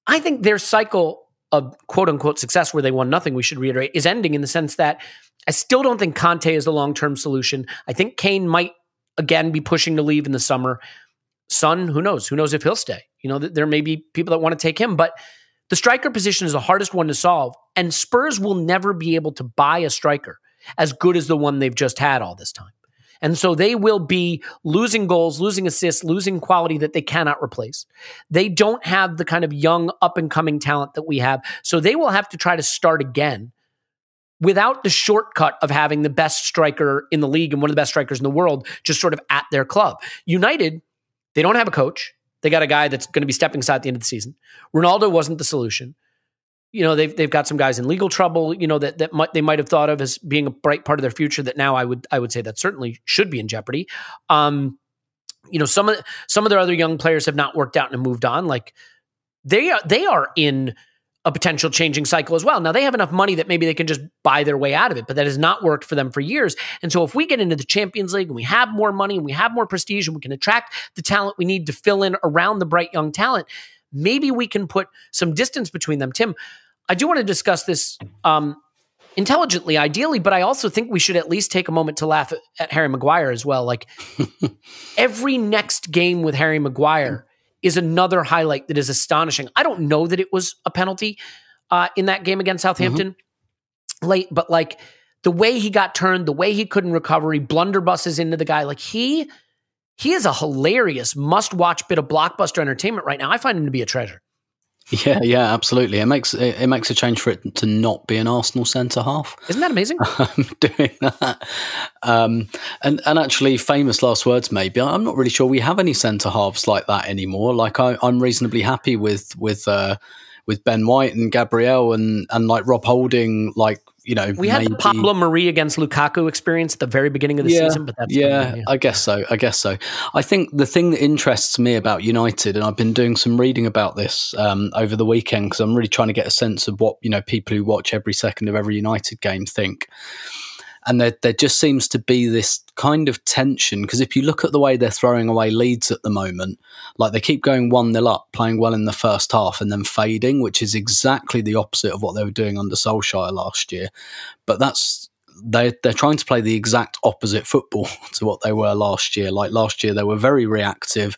I think their cycle of quote-unquote success where they won nothing, we should reiterate, is ending in the sense that I still don't think Conte is the long-term solution. I think Kane might, again, be pushing to leave in the summer. Son, who knows? Who knows if he'll stay? There may be people that want to take him, but the striker position is the hardest one to solve, and Spurs will never be able to buy a striker as good as the one they've just had all this time. And so they will be losing goals, losing assists, losing quality that they cannot replace. They don't have the kind of young, up-and-coming talent that we have, so they will have to try to start again without the shortcut of having the best striker in the league and one of the best strikers in the world just sort of at their club. United, they don't have a coach. They got a guy that's going to be stepping aside at the end of the season. Ronaldo wasn't the solution. They've got some guys in legal trouble, that they might have thought of as being a bright part of their future that now I would say that certainly should be in jeopardy. Some of their other young players have not worked out and moved on. Like they are in a potential changing cycle as well. Now they have enough money that maybe they can just buy their way out of it, but that has not worked for them for years. And so if we get into the Champions League and we have more money and we have more prestige and we can attract the talent we need to fill in around the bright young talent, maybe we can put some distance between them. Tim, I do want to discuss this intelligently, ideally, but I also think we should at least take a moment to laugh at Harry Maguire as well. Like every next game with Harry Maguire is another highlight that is astonishing. I don't know that it was a penalty in that game against Southampton late, but like the way he got turned, the way he couldn't recover, he blunderbusses into the guy. Like he is a hilarious must-watch bit of blockbuster entertainment right now. I find him to be a treasure. Yeah, absolutely. It makes a change for it to not be an Arsenal centre half. Isn't that amazing? Doing that, and actually, famous last words. Maybe I'm not really sure we have any centre halves like that anymore. Like I'm reasonably happy with Ben White and Gabriel and like Rob Holding. Like we had the Pablo Mari against Lukaku experience at the very beginning of the season, but that's I guess so. I think the thing that interests me about United, and I've been doing some reading about this over the weekend because I'm really trying to get a sense of what people who watch every second of every United game think. And there just seems to be this kind of tension, because if you look at the way they're throwing away leads at the moment, like they keep going 1-0 up, playing well in the first half and then fading, which is exactly the opposite of what they were doing under Solskjaer last year. But they're trying to play the exact opposite football to what they were last year. Like last year, they were very reactive.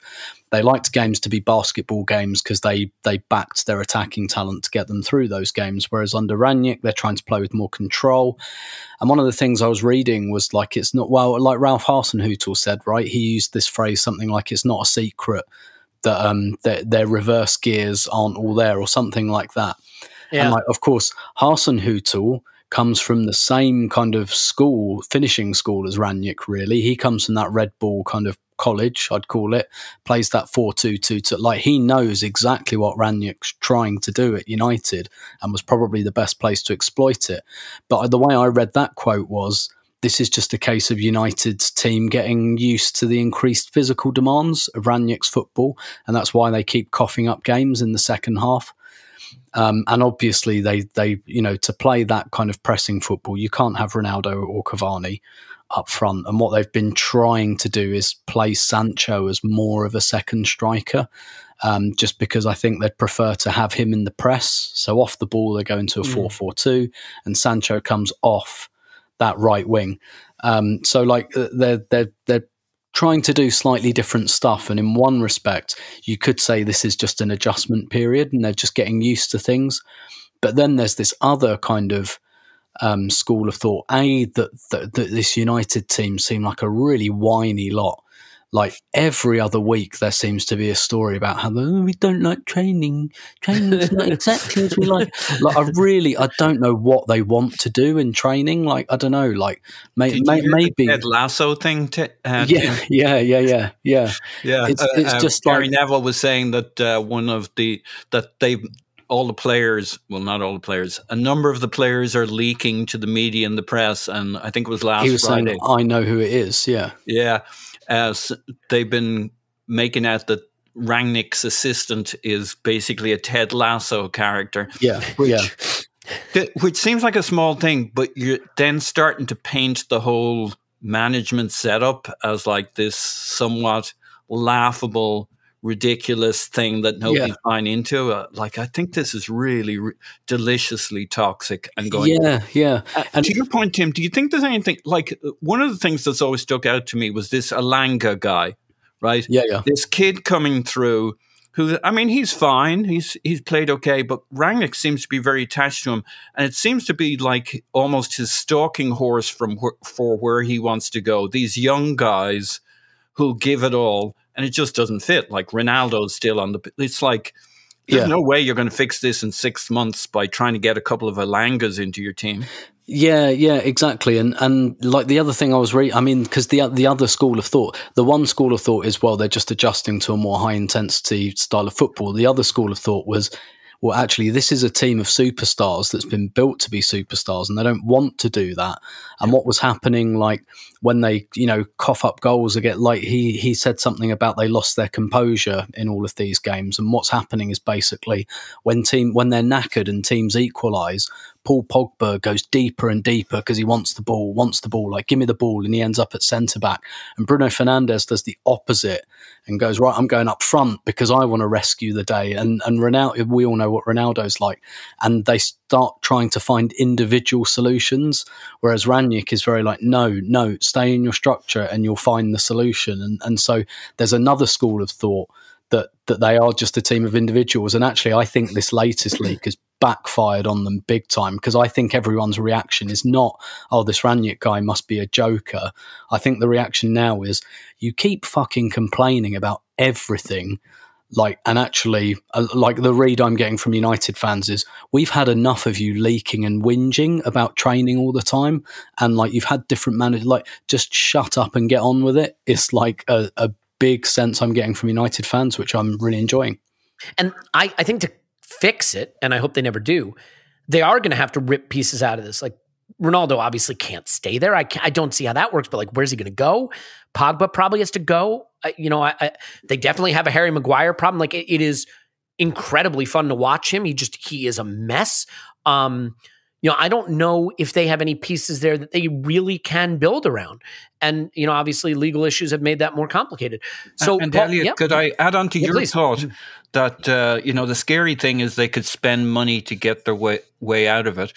They liked games to be basketball games because they backed their attacking talent to get them through those games. Whereas under Rangnick, they're trying to play with more control. And one of the things I was reading was like, it's not, well, like Ralph Hasenhüttl said, right? He used this phrase, something like, it's not a secret that their reverse gears aren't all there, or something like that. Yeah. And like, of course, Hasenhüttl comes from the same kind of finishing school as Rangnick, really. He comes from that Red Bull kind of college, I'd call it, plays that 4-2-2. Like, he knows exactly what Rangnick's trying to do at United and was probably the best place to exploit it. But the way I read that quote was, this is just a case of United's team getting used to the increased physical demands of Rangnick's football, and that's why they keep coughing up games in the second half. And obviously, they to play that kind of pressing football, you can't have Ronaldo or Cavani up front. And what they've been trying to do is play Sancho as more of a second striker, just because I think they'd prefer to have him in the press. So off the ball, they go into a 4-4-2, and Sancho comes off that right wing. So like they're trying to do slightly different stuff, and in one respect, you could say this is just an adjustment period, and they're just getting used to things. But then there's this other kind of school of thought, that this United team seem like a really whiny lot. Like every other week, there seems to be a story about how we don't like training. Training's not exactly as we like. Like I don't know what they want to do in training. Like I don't know. Like maybe the Ted Lasso thing. Yeah. It's just Gary like Neville was saying that all the players, well, not all the players, a number of the players are leaking to the media and the press, and I think it was last he was Friday. saying, I know who it is. Yeah. They've been making out that Rangnick's assistant is basically a Ted Lasso character. Which seems like a small thing, but you're then starting to paint the whole management setup as like this somewhat laughable, ridiculous thing that nobody's buying into. Like, I think this is really deliciously toxic and going. And to your point, Tim, do you think there's anything like one of the things that's always stuck out to me was this Alanga guy, right? This kid coming through who, I mean, he's fine. He's played okay, but Rangnick seems to be very attached to him. And it seems to be like almost his stalking horse for where he wants to go. These young guys who give it all, and it just doesn't fit. Like Ronaldo's still on it's like, there's no way you're going to fix this in 6 months by trying to get a couple of Alangas into your team. Yeah, exactly. And like the other thing I was reading, I mean, because the other school of thought, the one school of thought is, well, they're just adjusting to a more high intensity style of football. The other school of thought was, well, actually, this is a team of superstars that's been built to be superstars, and they don't want to do that. And what was happening, like when they, cough up goals again, like he said something about they lost their composure in all of these games. And what's happening is basically when they're knackered and teams equalise, Paul Pogba goes deeper and deeper because he wants the ball, like, give me the ball, and he ends up at centre-back. And Bruno Fernandes does the opposite and goes, right, I'm going up front because I want to rescue the day. And Ronaldo, we all know what Ronaldo's like. And they start trying to find individual solutions, whereas Rangnick is very like, no, stay in your structure and you'll find the solution. And so there's another school of thought that they are just a team of individuals. And actually, I think this latest league has backfired on them big time, because I think everyone's reaction is not, oh, this Rangnick guy must be a joker. I think the reaction now is, you keep fucking complaining about everything. Like, and actually, like the read I'm getting from United fans is, we've had enough of you leaking and whinging about training all the time. And like, you've had different managers, like, just shut up and get on with it. It's like a big sense I'm getting from United fans, which I'm really enjoying. And I think to fix it, and I hope they never do, they are going to have to rip pieces out of this. Like, Ronaldo obviously can't stay there. I don't see how that works, but like, where's he going to go? Pogba probably has to go. They definitely have a Harry Maguire problem. Like, it is incredibly fun to watch him. He is a mess. I don't know if they have any pieces there that they really can build around. And, obviously legal issues have made that more complicated. So, and Elliot, could I add on to your please. thought that, the scary thing is they could spend money to get their way out of it.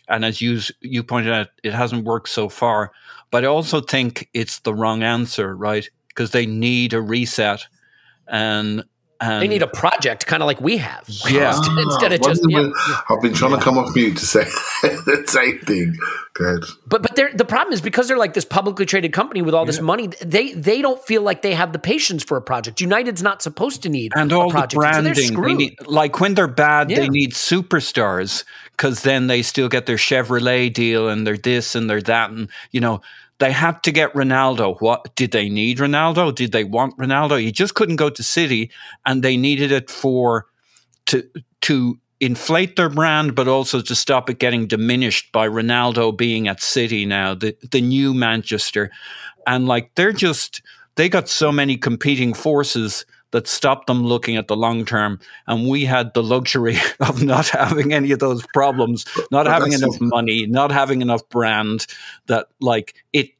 And as you pointed out, it hasn't worked so far. But I also think it's the wrong answer, right? Because they need a reset. And they need a project, kind of like we have. Yeah. Instead of just. I've been trying to come off mute to say the same thing. Go ahead. But the problem is, because they're like this publicly traded company with all this money, they don't feel like they have the patience for a project. United's not supposed to need and all a project. the branding. So they need, like when they're bad, they need superstars, because then they still get their Chevrolet deal and their this and their that, and they had to get Ronaldo. What did they need Ronaldo? Did they want Ronaldo? He just couldn't go to City, and they needed it to inflate their brand, but also to stop it getting diminished by Ronaldo being at City now, the new Manchester. And like they got so many competing forces that stopped them looking at the long term. And we had the luxury of not having any of those problems, not having enough money, not having enough brand, that like it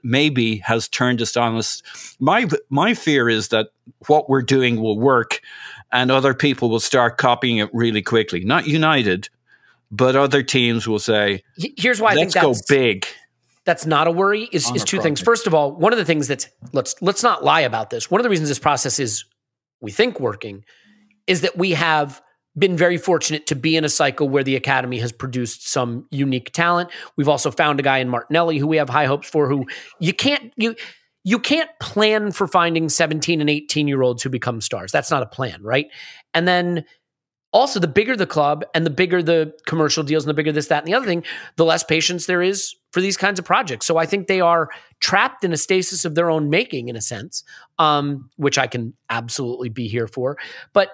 maybe has turned us on us. My fear is that what we're doing will work and other people will start copying it really quickly. Not United, but other teams will say, here's why let's go big. that's not a worry is two things. First of all, one of the things that's let's not lie about this. One of the reasons this process is, we think, working is that we have been very fortunate to be in a cycle where the academy has produced some unique talent. We've also found a guy in Martinelli who we have high hopes for, who you can't plan for finding 17 and 18-year-olds who become stars. That's not a plan, right? And then also, the bigger the club and the bigger the commercial deals and the bigger this, that, and the other thing, the less patience there is for these kinds of projects. So I think they are trapped in a stasis of their own making, in a sense, which I can absolutely be here for. But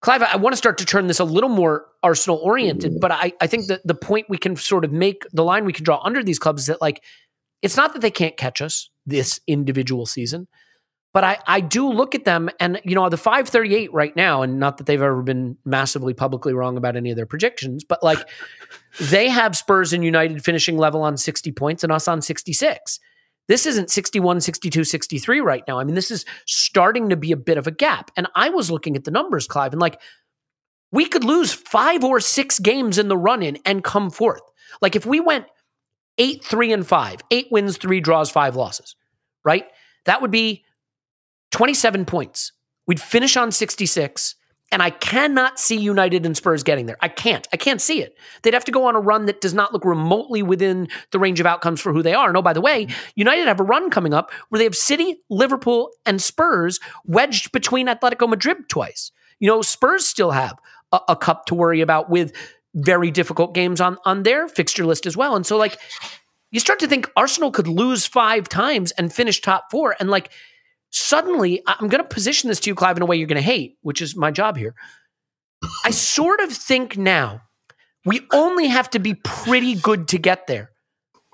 Clive, I want to start to turn this a little more Arsenal-oriented, but I think that the point we can sort of make, the line we can draw under these clubs is that, like, it's not that they can't catch us this individual season, but I do look at them and, the 538 right now, and not that they've ever been massively publicly wrong about any of their projections, but like they have Spurs and United finishing level on 60 points and us on 66. This isn't 61, 62, 63 right now. I mean, this is starting to be a bit of a gap. And I was looking at the numbers, Clive, and like we could lose 5 or 6 games in the run-in and come fourth. Like if we went 8-3-5, 8 wins, 3 draws, 5 losses, right? That would be 27 points. We'd finish on 66, and I cannot see United and Spurs getting there. I can't see it. They'd have to go on a run that does not look remotely within the range of outcomes for who they are. And oh, by the way, United have a run coming up where they have City, Liverpool, and Spurs wedged between Atletico Madrid twice. Spurs still have a cup to worry about with very difficult games on their fixture list as well. And so, like, you start to think Arsenal could lose 5 times and finish top 4, and like, suddenly, I'm going to position this to you, Clive, in a way you're going to hate, which is my job here. I sort of think now we only have to be pretty good to get there.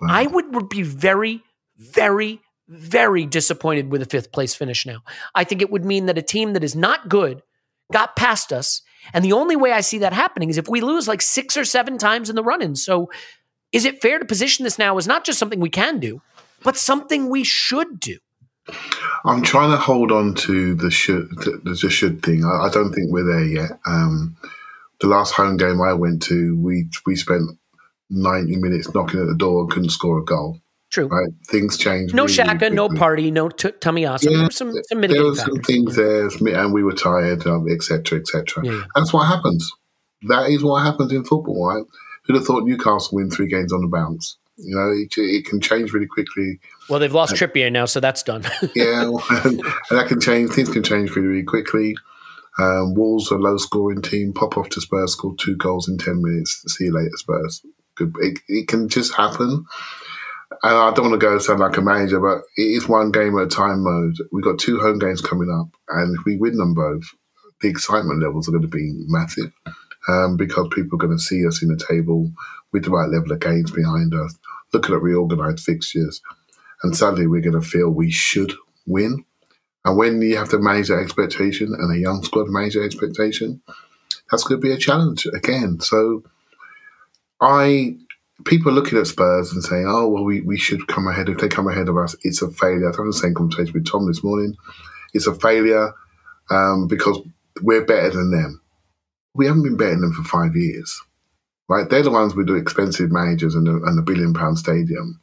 Wow. I would be very, very, very disappointed with a 5th place finish now. I think it would mean that a team that is not good got past us. And the only way I see that happening is if we lose like 6 or 7 times in the run-in. So is it fair to position this now as not just something we can do, but something we should do? I'm trying to hold on to the should thing. I don't think we're there yet. The last home game I went to, we spent 90 minutes knocking at the door and couldn't score a goal. True. Right? Things changed. No Xhaka, no party, no Tomiyasu. Yeah, there were some mitigating there were some things there, and we were tired, etc., etc. Yeah. That's what happens. That is what happens in football, right? Who'd have thought Newcastle win 3 games on the bounce? It can change really quickly. Well, they've lost Trippier now, so that's done. Yeah, and that can change. Things can change really, really quickly. Wolves, a low-scoring team, pop off to Spurs, score 2 goals in 10 minutes. See you later, Spurs. It can just happen. And I don't want to go and sound like a manager, but it is one game at a time mode. We've got 2 home games coming up, and if we win them both, the excitement levels are going to be massive because people are going to see us in the table with the right level of games behind us, looking at reorganised fixtures, and suddenly we're going to feel we should win. And when you have to manage that expectation and a young squad manage that expectation, that's going to be a challenge again. So people are looking at Spurs and saying, oh, well, we should come ahead. If they come ahead of us, it's a failure. I had the same conversation with Tom this morning. It's a failure because we're better than them. We haven't been better than them for 5 years. Right, they're the ones with the expensive managers and the £1 billion stadium,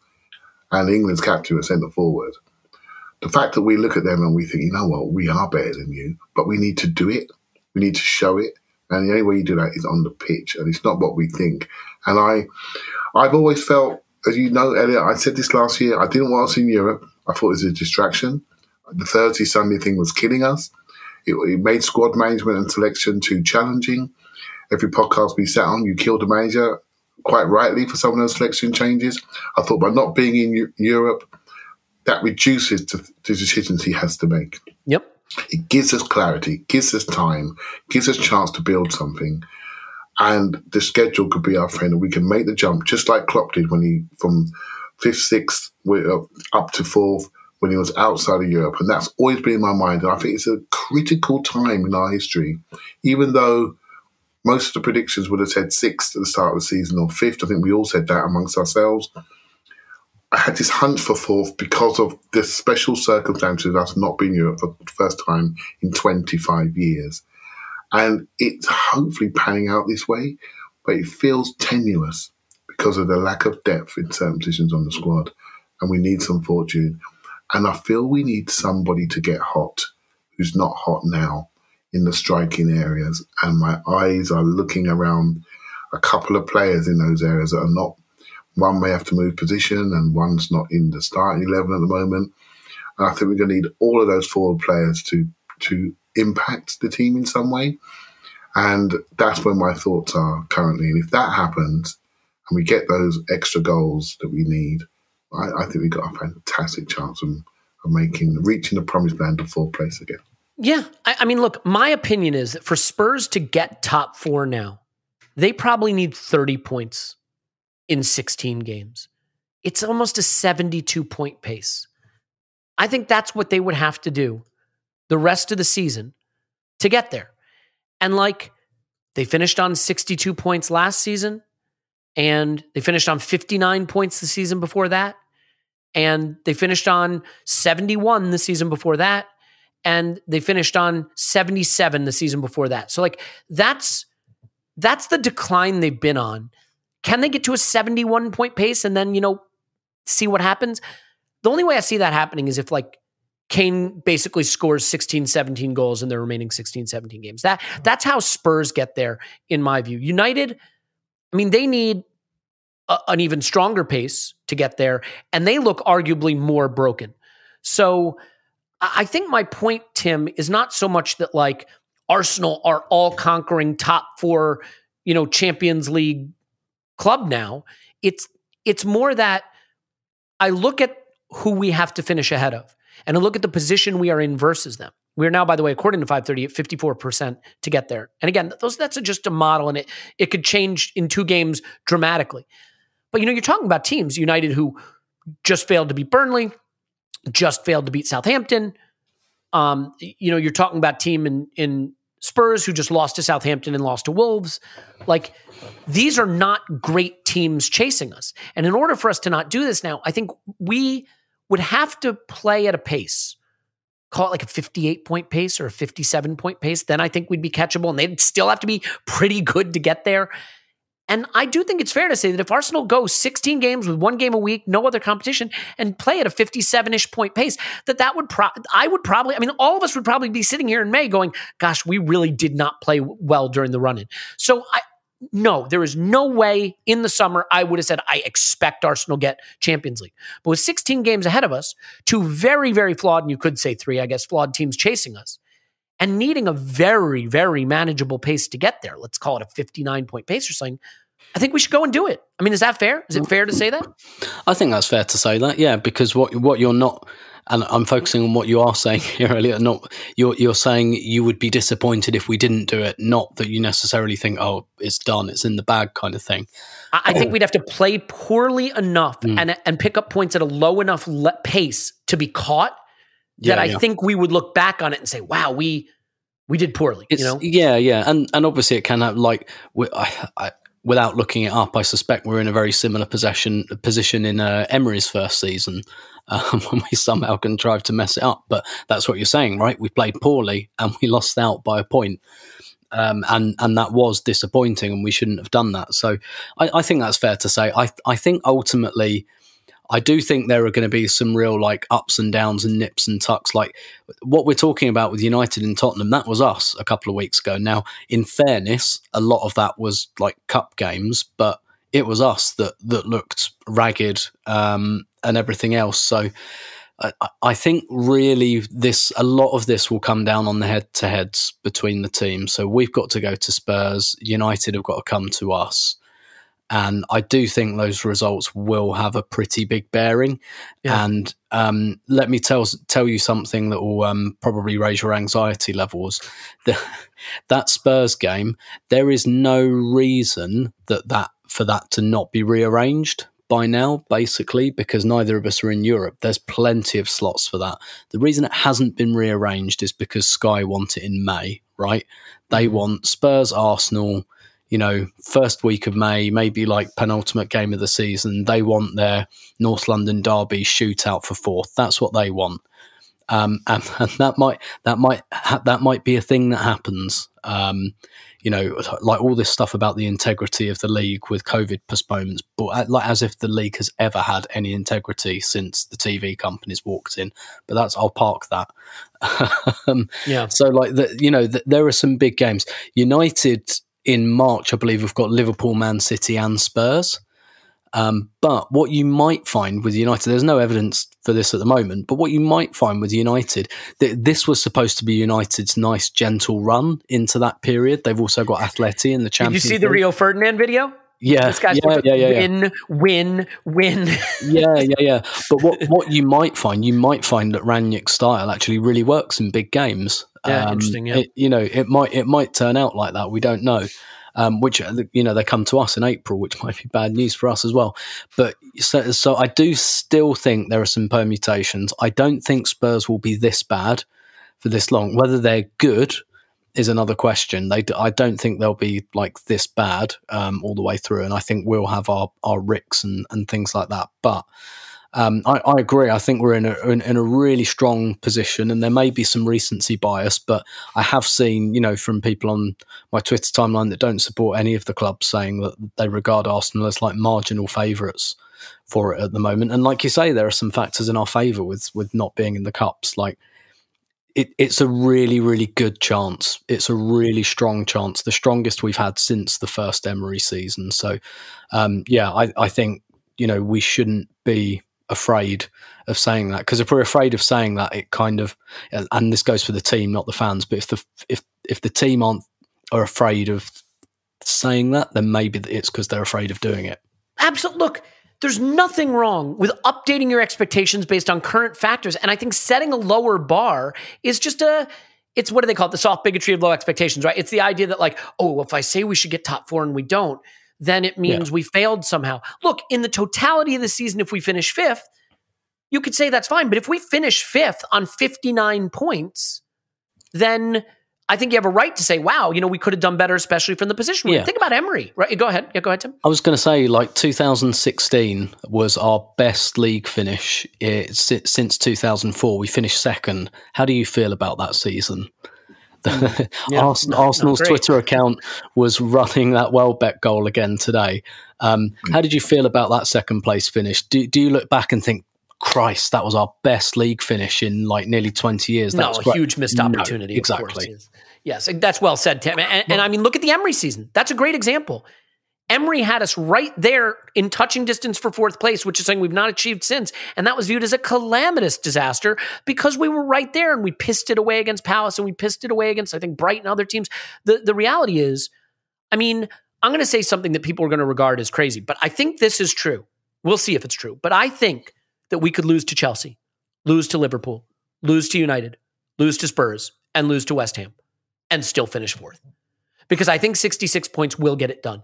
and England's captain, a centre forward. The fact that we look at them and we think, you know what, we are better than you, but we need to do it. We need to show it, and the only way you do that is on the pitch, and it's not what we think. And I've always felt, as you know, Elliot, I said this last year, I didn't want us in Europe. I thought it was a distraction. The Thursday, Sunday thing was killing us. It made squad management and selection too challenging. Every podcast we sat on, you killed the manager, quite rightly, for some of those selection changes. I thought by not being in Europe, that reduces the decisions he has to make. Yep. It gives us clarity, gives us time, gives us a chance to build something. And the schedule could be our friend, and we can make the jump, just like Klopp did when he, from 5th, 6th, up to 4th, when he was outside of Europe. And that's always been in my mind. And I think it's a critical time in our history, even though most of the predictions would have said 6th at the start of the season or 5th. I think we all said that amongst ourselves. I had this hunch for 4th because of the special circumstances of us not being in Europe for the first time in 25 years. And it's hopefully panning out this way, but it feels tenuous because of the lack of depth in certain positions on the squad. and we need some fortune. And I feel we need somebody to get hot who's not hot now in the striking areas. And my eyes are looking around a couple of players in those areas that are not, one may have to move position and one's not in the starting 11 at the moment. And I think we're going to need all of those forward players to impact the team in some way. And that's where my thoughts are currently. And if that happens and we get those extra goals that we need, I think we've got a fantastic chance of reaching the promised land of fourth place again. Yeah. I mean, look, my opinion is that for Spurs to get top 4 now, they probably need 30 points in 16 games. It's almost a 72-point pace. I think that's what they would have to do the rest of the season to get there. And like, they finished on 62 points last season, and they finished on 59 points the season before that, and they finished on 71 the season before that, and they finished on 77 the season before that. So like, that's the decline they've been on. Can they get to a 71-point pace and then, see what happens? The only way I see that happening is if like Kane basically scores 16, 17 goals in the remaining 16, 17 games. That's how Spurs get there, in my view. United, I mean, they need an even stronger pace to get there, and they look arguably more broken. So I think my point, Tim, is not so much that like Arsenal are all-conquering top 4, Champions League club now. It's more that I look at who we have to finish ahead of, and I look at the position we are in versus them. We are now, by the way, according to 538, 54% to get there. And again, that's just a model, and it could change in 2 games dramatically. But, you're talking about teams, United, who just failed to beat Burnley, just failed to beat Southampton. You're talking about team in Spurs who just lost to Southampton and lost to Wolves. Like, these are not great teams chasing us. And in order for us to not do this now, I think we would have to play at a pace, call it like a 58-point pace or a 57-point pace. Then I think we'd be catchable, and they'd still have to be pretty good to get there. And I do think it's fair to say that if Arsenal goes 16 games with 1 game a week, no other competition, and play at a 57-ish point pace, all of us would probably be sitting here in May going, gosh, we really did not play well during the run-in. So no, there is no way in the summer I would have said, I expect Arsenal get Champions League. But with 16 games ahead of us, 2 very, very flawed, and you could say 3, I guess, flawed teams chasing us, and needing a very, very manageable pace to get there, let's call it a 59-point pace or something, I think we should go and do it. I mean, is that fair? Is it fair to say that? I think that's fair to say that, yeah, because what you're not, and I'm focusing on what you are saying here, Elliot, not you're saying you would be disappointed if we didn't do it, not that you necessarily think, oh, it's done, it's in the bag kind of thing. I think we'd have to play poorly enough and pick up points at a low enough pace to be caught that I think we would look back on it and say, wow, we did poorly. Yeah. And obviously it can have, like, without looking it up, I suspect we're in a very similar position in Emery's first season when we somehow contrived to mess it up. But that's what you're saying, right? We played poorly and we lost out by a point. And that was disappointing, and we shouldn't have done that. So I think that's fair to say. I think ultimately, I do think there are going to be some real like ups and downs and nips and tucks. Like what we're talking about with United and Tottenham, that was us a couple of weeks ago. Now, in fairness, a lot of that was like cup games, but it was us that looked ragged and everything else. So I think really a lot of this will come down on the head-to-heads between the teams. So we've got to go to Spurs. United have got to come to us. And I do think those results will have a pretty big bearing. Yeah. And let me tell you something that will probably raise your anxiety levels. That Spurs game, there is no reason for that to not be rearranged by now, basically, because neither of us are in Europe. There's plenty of slots for that. The reason it hasn't been rearranged is because Sky want it in May, right? They want Spurs, Arsenal, first week of May, maybe like penultimate game of the season. They want their North London derby shootout for 4th. That's what they want. and that might be a thing that happens. Like all this stuff about the integrity of the league with COVID postponements, but like as if the league has ever had any integrity since the TV companies walked in. But I'll park that. Yeah. So like there are some big games. United in March, I believe, we've got Liverpool, Man City, and Spurs. But what you might find with United, there's no evidence for this at the moment, but what you might find with United, this was supposed to be United's nice, gentle run into that period. They've also got Atleti in the Champions League. Did you see the Rio Ferdinand video? Yeah. This guy's win. Yeah. But what you might find that Rangnick's style actually really works in big games. Yeah, interesting. Yeah. It might turn out like that. We don't know. Which they come to us in April, which might be bad news for us as well. But so I do still think there are some permutations. I don't think Spurs will be this bad for this long. Whether they're good is another question. I don't think they'll be like this bad all the way through, and I think we'll have our ricks and things like that. But I agree. I think we're in a really strong position, and there may be some recency bias, but I have seen, from people on my Twitter timeline that don't support any of the clubs saying that they regard Arsenal as like marginal favourites for it at the moment. And like you say, there are some factors in our favour with not being in the cups. Like it's a really, really good chance. It's a really strong chance, the strongest we've had since the first Emery season. So, I think we shouldn't be afraid of saying that, because if we're afraid of saying that, it kind of, and this goes for the team, not the fans, but if the team are afraid of saying that, then maybe it's because they're afraid of doing it. Absolutely. Look, there's nothing wrong with updating your expectations based on current factors, and I think setting a lower bar is just it's what do they call it, the soft bigotry of low expectations, right? It's the idea that like, oh, if I say we should get top 4 and we don't, then it means we failed somehow. Look, in the totality of the season, if we finish 5th, you could say that's fine. But if we finish 5th on 59 points, then I think you have a right to say, wow, we could have done better, especially from the position. Yeah. Think about Emery, right? Go ahead. Yeah, go ahead, Tim. I was going to say, 2016 was our best league finish since 2004. We finished 2nd. How do you feel about that season? Arsenal's Twitter account was running that Welbeck goal again today. How did you feel about that 2nd place finish? Do you look back and think, Christ, that was our best league finish in like nearly 20 years? A huge missed opportunity. No, exactly. Of course. Yes, that's well said, Tim. And I mean, look at the Emery season. That's a great example. Emery had us right there in touching distance for 4th place, which is something we've not achieved since. And that was viewed as a calamitous disaster because we were right there and we pissed it away against Palace and we pissed it away against, I think, Brighton and other teams. The reality is, I mean, I'm going to say something that people are going to regard as crazy, but I think this is true. We'll see if it's true. But I think that we could lose to Chelsea, lose to Liverpool, lose to United, lose to Spurs, and lose to West Ham, and still finish 4th. Because I think 66 points will get it done.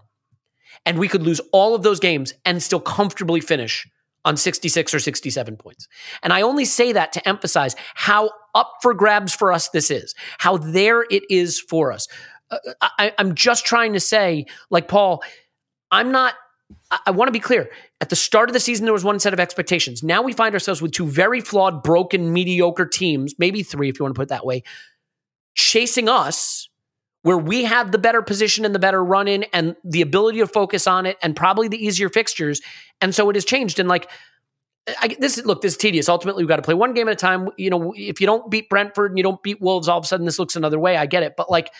And we could lose all of those games and still comfortably finish on 66 or 67 points. And I only say that to emphasize how up for grabs for us this is, how there it is for us. I'm just trying to say, like Paul, I want to be clear. At the start of the season, there was one set of expectations. Now we find ourselves with 2 very flawed, broken, mediocre teams, maybe 3 if you want to put it that way, chasing us, where we have the better position and the better run in and the ability to focus on it and probably the easier fixtures. And so it has changed. And like, this is tedious. Ultimately, we've got to play one game at a time. If you don't beat Brentford and you don't beat Wolves, all of a sudden this looks another way. I get it. But like,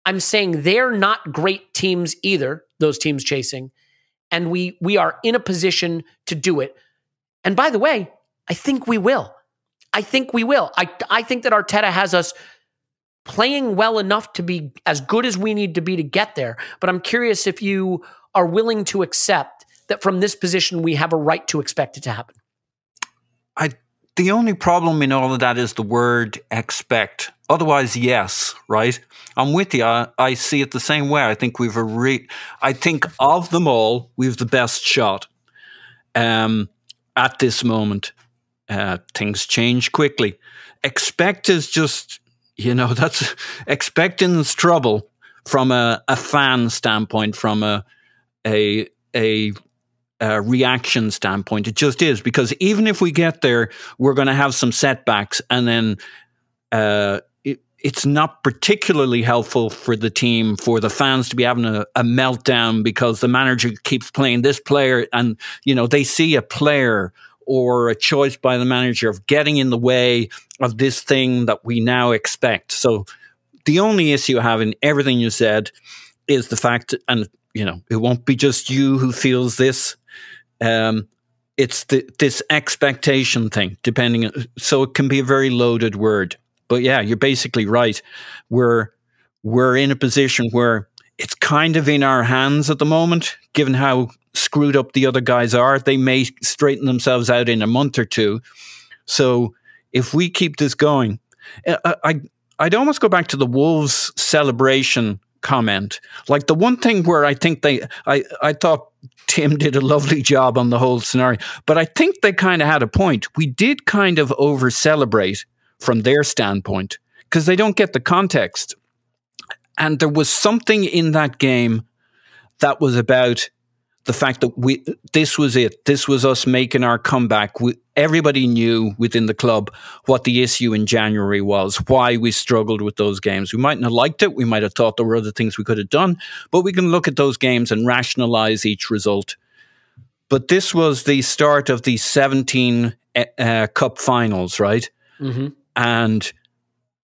I'm saying they're not great teams either, those teams chasing. And we are in a position to do it. And by the way, I think we will. I think that Arteta has us playing well enough to be as good as we need to be to get there. But I'm curious if you are willing to accept that from this position, we have a right to expect it to happen. The only problem in all of that is the word expect. Otherwise, yes, right? I'm with you. I see it the same way. I think I think of them all, we've the best shot at this moment. Things change quickly. Expect is just, that's expecting's trouble from a fan standpoint, from a reaction standpoint. It just is, because even if we get there, we're going to have some setbacks, and then it's not particularly helpful for the team, for the fans to be having a meltdown because the manager keeps playing this player, and they see a player or a choice by the manager of getting in the way of this thing that we now expect. So the only issue I have in everything you said is the fact, and it won't be just you who feels this. It's this expectation thing, so it can be a very loaded word. But yeah, you're basically right. We're in a position where it's kind of in our hands at the moment, given how screwed up the other guys are. They may straighten themselves out in a month or two. So if we keep this going, I'd almost go back to the Wolves celebration comment. Like, the one thing where I think I thought Tim did a lovely job on the whole scenario, but I think they kind of had a point. We did kind of over-celebrate from their standpoint, because they don't get the context. And there was something in that game that was about the fact that this was it. This was us making our comeback. Everybody knew within the club what the issue in January was, why we struggled with those games. We mightn't have liked it. We might have thought there were other things we could have done, but we can look at those games and rationalize each result. But this was the start of the 17 cup finals, right? Mm-hmm. And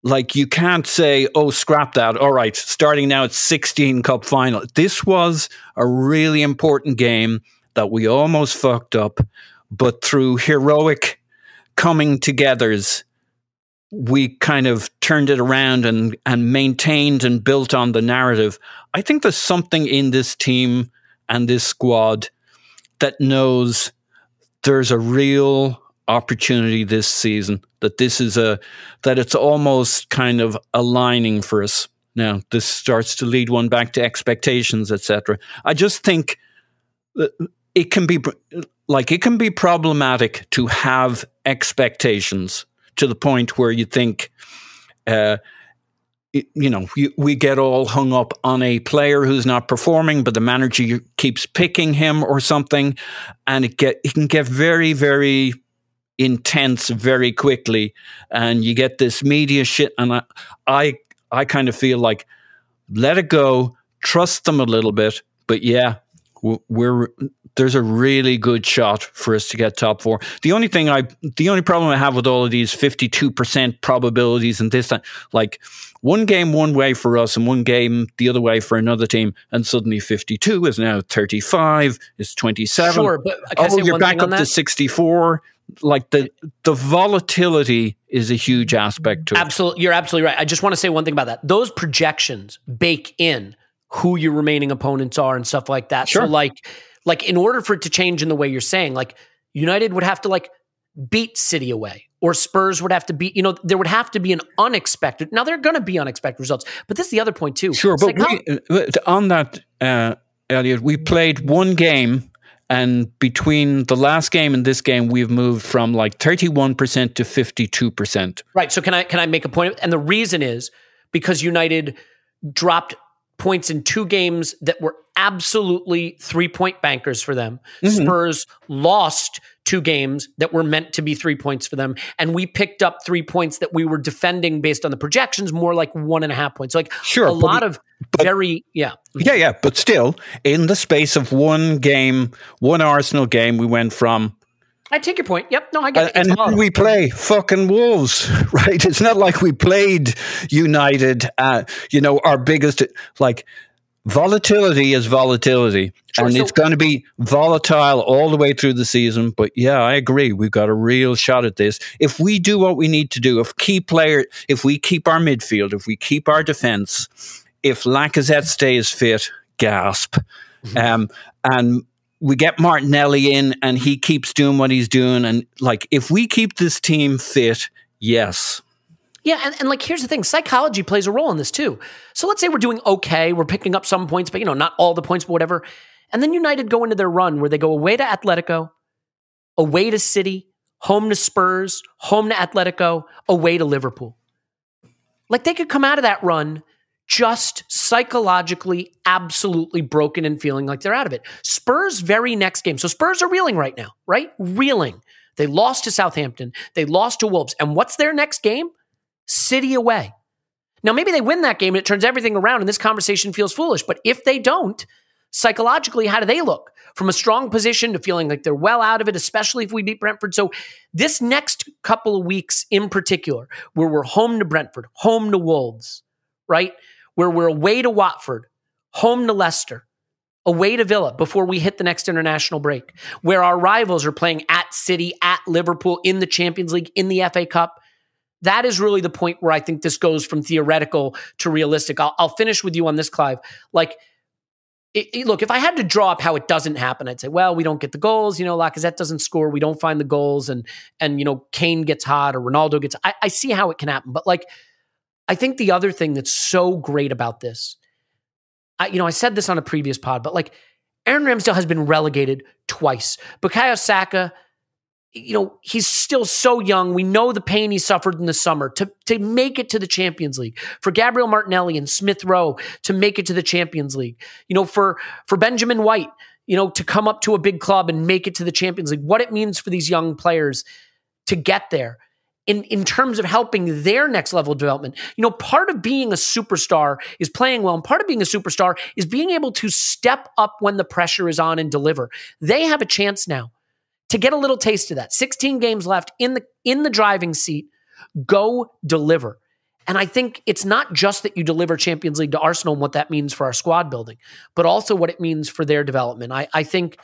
like, you can't say, oh, scrap that. All right, starting now it's 16 cup final. This was a really important game that we almost fucked up, but through heroic coming togethers, we kind of turned it around and maintained and built on the narrative. I think there's something in this team and this squad that knows there's a real opportunity this season, that it's almost kind of aligning for us. Now, this starts to lead one back to expectations, etc. I just think that it can be problematic to have expectations to the point where you think, we get all hung up on a player who's not performing, but the manager keeps picking him or something, and it can get very, very intense very quickly, and you get this media shit. And I kind of feel like, let it go, trust them a little bit. But yeah, there's a really good shot for us to get top four. The only problem I have with all of these 52% probabilities and this, like, one game one way for us and one game the other way for another team, and suddenly 52 is now 35, is 27. Sure, but you're back up to 64. Like, the volatility is a huge aspect to it. Absolutely, you're absolutely right. I just want to say one thing about that. Those projections bake in who your remaining opponents are and stuff like that. Sure. So like in order for it to change in the way you're saying, like, United would have to like beat City away, or Spurs would have to beat, there would have to be an unexpected. Now, there are going to be unexpected results, but this is the other point too. Sure, but on that, Elliot, we played one game. And between the last game and this game, we've moved from like 31% to 52%. Right. So can I make a point? And the reason is because United dropped points in two games that were absolutely 3-point bankers for them. Mm-hmm. Spurs lost two games that were meant to be 3 points for them. And we picked up 3 points that we were defending based on the projections, more like 1.5 points. So like, sure, Yeah. But still, in the space of one Arsenal game, we went from... I take your point. Yep. No, I get it. And who we play? Fucking Wolves, right? It's not like we played United, our biggest... Like, volatility is volatility. Sure, and it's going to be volatile all the way through the season. But yeah, I agree. We've got a real shot at this. If we do what we need to do, if we keep our midfield, if we keep our defense, if Lacazette stays fit, gasp. Mm-hmm. And we get Martinelli in and he keeps doing what he's doing. And like, if we keep this team fit, yes. Yeah, and like, here's the thing. Psychology plays a role in this too. So let's say we're doing okay. We're picking up some points, but not all the points, but whatever. And then United go into their run where they go away to Atletico, away to City, home to Spurs, home to Atletico, away to Liverpool. Like, they could come out of that run just psychologically absolutely broken and feeling like they're out of it. Spurs' very next game. So Spurs are reeling right now, right? Reeling. They lost to Southampton. They lost to Wolves. And what's their next game? City away. Now, maybe they win that game and it turns everything around and this conversation feels foolish. But if they don't, psychologically, how do they look? From a strong position to feeling like they're well out of it, especially if we beat Brentford. So this next couple of weeks in particular, where we're home to Brentford, home to Wolves, right? Where we're away to Watford, home to Leicester, away to Villa before we hit the next international break, where our rivals are playing at City, at Liverpool, in the Champions League, in the FA Cup. That is really the point where I think this goes from theoretical to realistic. I'll finish with you on this, Clive. Like, look, if I had to draw up how it doesn't happen, I'd say, well, we don't get the goals. Lacazette doesn't score. We don't find the goals. And Kane gets hot or Ronaldo gets. I see how it can happen. But I think the other thing that's so great about this, I said this on a previous pod, but Aaron Ramsdale has been relegated twice. Bukayo Saka, he's still so young. We know the pain he suffered in the summer to make it to the Champions League. For Gabriel Martinelli and Smith Rowe to make it to the Champions League. For Benjamin White, to come up to a big club and make it to the Champions League. What it means for these young players to get there in terms of helping their next level of development. Part of being a superstar is playing well, and part of being a superstar is being able to step up when the pressure is on and deliver. They have a chance now to get a little taste of that. 16 games left in the driving seat. Go deliver. And I think it's not just that you deliver Champions League to Arsenal and what that means for our squad building, but also what it means for their development. I think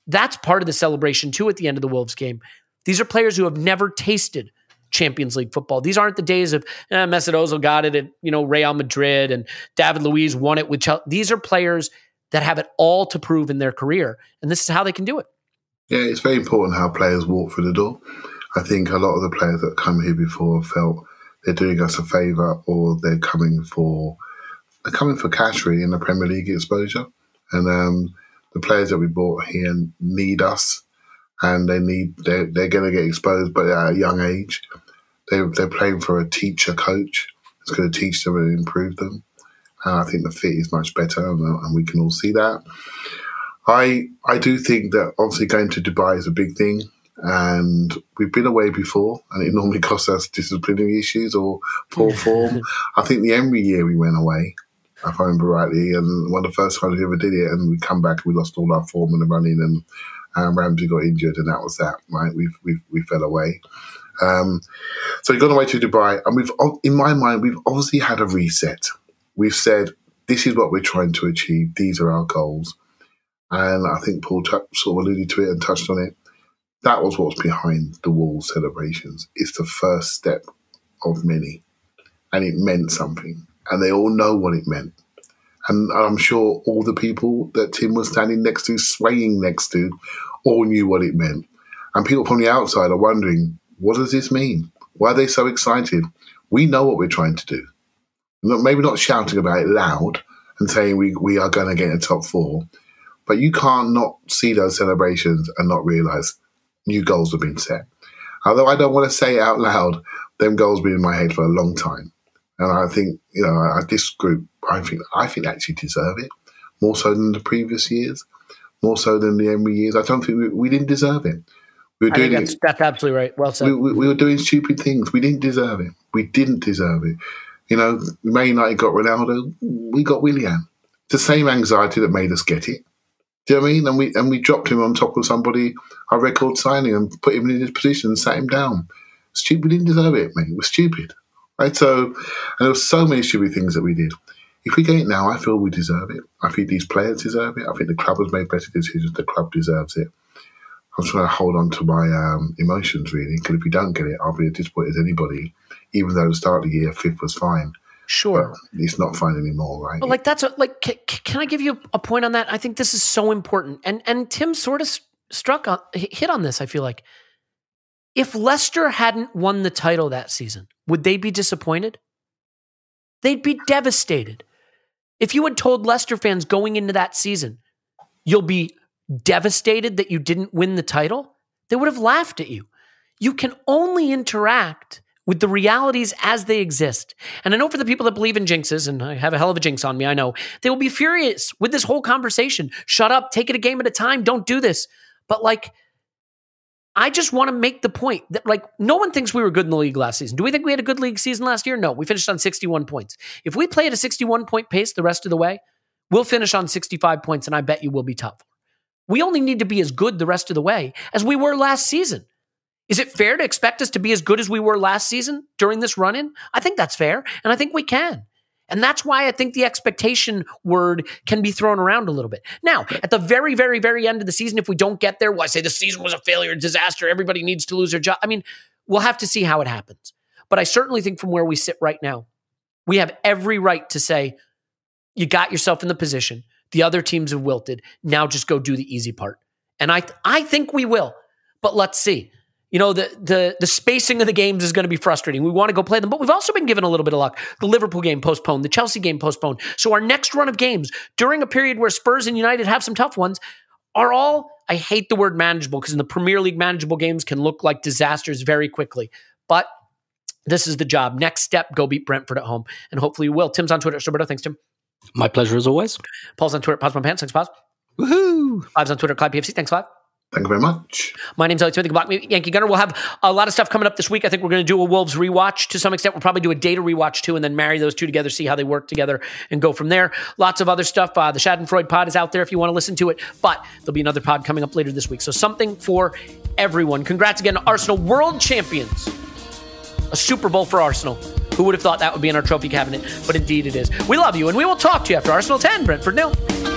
that's part of the celebration too at the end of the Wolves game. These are players who have never tasted Champions League football. These aren't the days of Mesut Ozil got it at Real Madrid and David Luiz won it with Chelsea. These are players that have it all to prove in their career, and this is how they can do it. Yeah, it's very important how players walk through the door. I think a lot of the players that come here before felt they're doing us a favour, or they're coming for cash really in the Premier League exposure. And the players that we brought here need us, and they're going to get exposed, but at a young age. They're playing for a teacher coach that's going to teach them and improve them. And I think the fit is much better, and we can all see that. I do think that obviously going to Dubai is a big thing, and we've been away before, and it normally costs us disciplinary issues or poor form. I think the Emery year we went away, if I remember rightly, and one of the first times we ever did it, and we come back and we lost all our form in the running, and Ramsey got injured, and that was that, right? We fell away. So we've gone away to Dubai, and in my mind, we've obviously had a reset. We've said, this is what we're trying to achieve. These are our goals. And I think Paul sort of alluded to it and touched on it. That was what's behind the Wolves celebrations. It's the first step of many. And it meant something. And they all know what it meant. And I'm sure all the people that Tim was standing next to, swaying next to, all knew what it meant. And people from the outside are wondering, what does this mean? Why are they so excited? We know what we're trying to do. Maybe not shouting about it loud and saying we are going to get in the top four, but you can't not see those celebrations and not realise new goals have been set. Although I don't want to say it out loud, them goals have been in my head for a long time. And I think, this group, I think they actually deserve it, more so than the previous years, more so than the Emery years. I don't think we didn't deserve it. We were doing that's absolutely right. Well said. We were doing stupid things. We didn't deserve it. We didn't deserve it. Man United got Ronaldo. We got Willian. It's the same anxiety that made us get it. Do you know what I mean? And we dropped him on top of somebody, our record signing, and put him in his position and sat him down. Stupid. We didn't deserve it, mate. We're stupid. Right? So, and there were so many stupid things that we did. If we get it now, I feel we deserve it. I think these players deserve it. I think the club has made better decisions. The club deserves it. I'm trying to hold on to my emotions, really, because if we don't get it, I'll be as disappointed as anybody, even though the start of the year, 5th was fine. Sure. But it's not fine anymore, right? But can I give you a point on that? I think this is so important. And Tim sort of hit on this, I feel like. If Leicester hadn't won the title that season, would they be disappointed? They'd be devastated. If you had told Leicester fans going into that season, you'll be devastated that you didn't win the title, they would have laughed at you. You can only interact with the realities as they exist. And I know for the people that believe in jinxes, and I have a hell of a jinx on me, I know, they will be furious with this whole conversation. Shut up, take it a game at a time, don't do this. But like, I just want to make the point that like, no one thinks we were good in the league last season. Do we think we had a good league season last year? No, we finished on 61 points. If we play at a 61-point pace the rest of the way, we'll finish on 65 points, and I bet you we'll be top 4. We only need to be as good the rest of the way as we were last season. Is it fair to expect us to be as good as we were last season during this run-in? I think that's fair, and I think we can. And that's why I think the expectation word can be thrown around a little bit. Now, at the very, very, very end of the season, if we don't get there, well, I say the season was a failure, disaster, everybody needs to lose their job. I mean, we'll have to see how it happens. But I certainly think from where we sit right now, we have every right to say, you got yourself in the position. The other teams have wilted. Now just go do the easy part. And I think we will, but let's see. You know, the spacing of the games is going to be frustrating. We want to go play them, but we've also been given a little bit of luck. The Liverpool game postponed, the Chelsea game postponed. So our next run of games during a period where Spurs and United have some tough ones are all, I hate the word manageable, because in the Premier League, manageable games can look like disasters very quickly. But this is the job. Next step, go beat Brentford at home. And hopefully you will. Tim's on Twitter. Roberto, thanks, Tim. My pleasure as always. Paul's on Twitter. Pause my pants. Thanks, Pause. Woohoo! Clive's on Twitter. Clive PFC. Thanks, Clive. Thank you very much. My name's Elliot Smith, the Black Yankee Gunner. We'll have a lot of stuff coming up this week. I think we're going to do a Wolves rewatch to some extent. We'll probably do a data rewatch too, and then marry those two together, see how they work together, and go from there. Lots of other stuff. The Schadenfreude pod is out there if you want to listen to it, but there'll be another pod coming up later this week. So something for everyone. Congrats again to Arsenal, world champions. A Super Bowl for Arsenal. Who would have thought that would be in our trophy cabinet? But indeed it is. We love you, and we will talk to you after Arsenal 10, Brentford 0.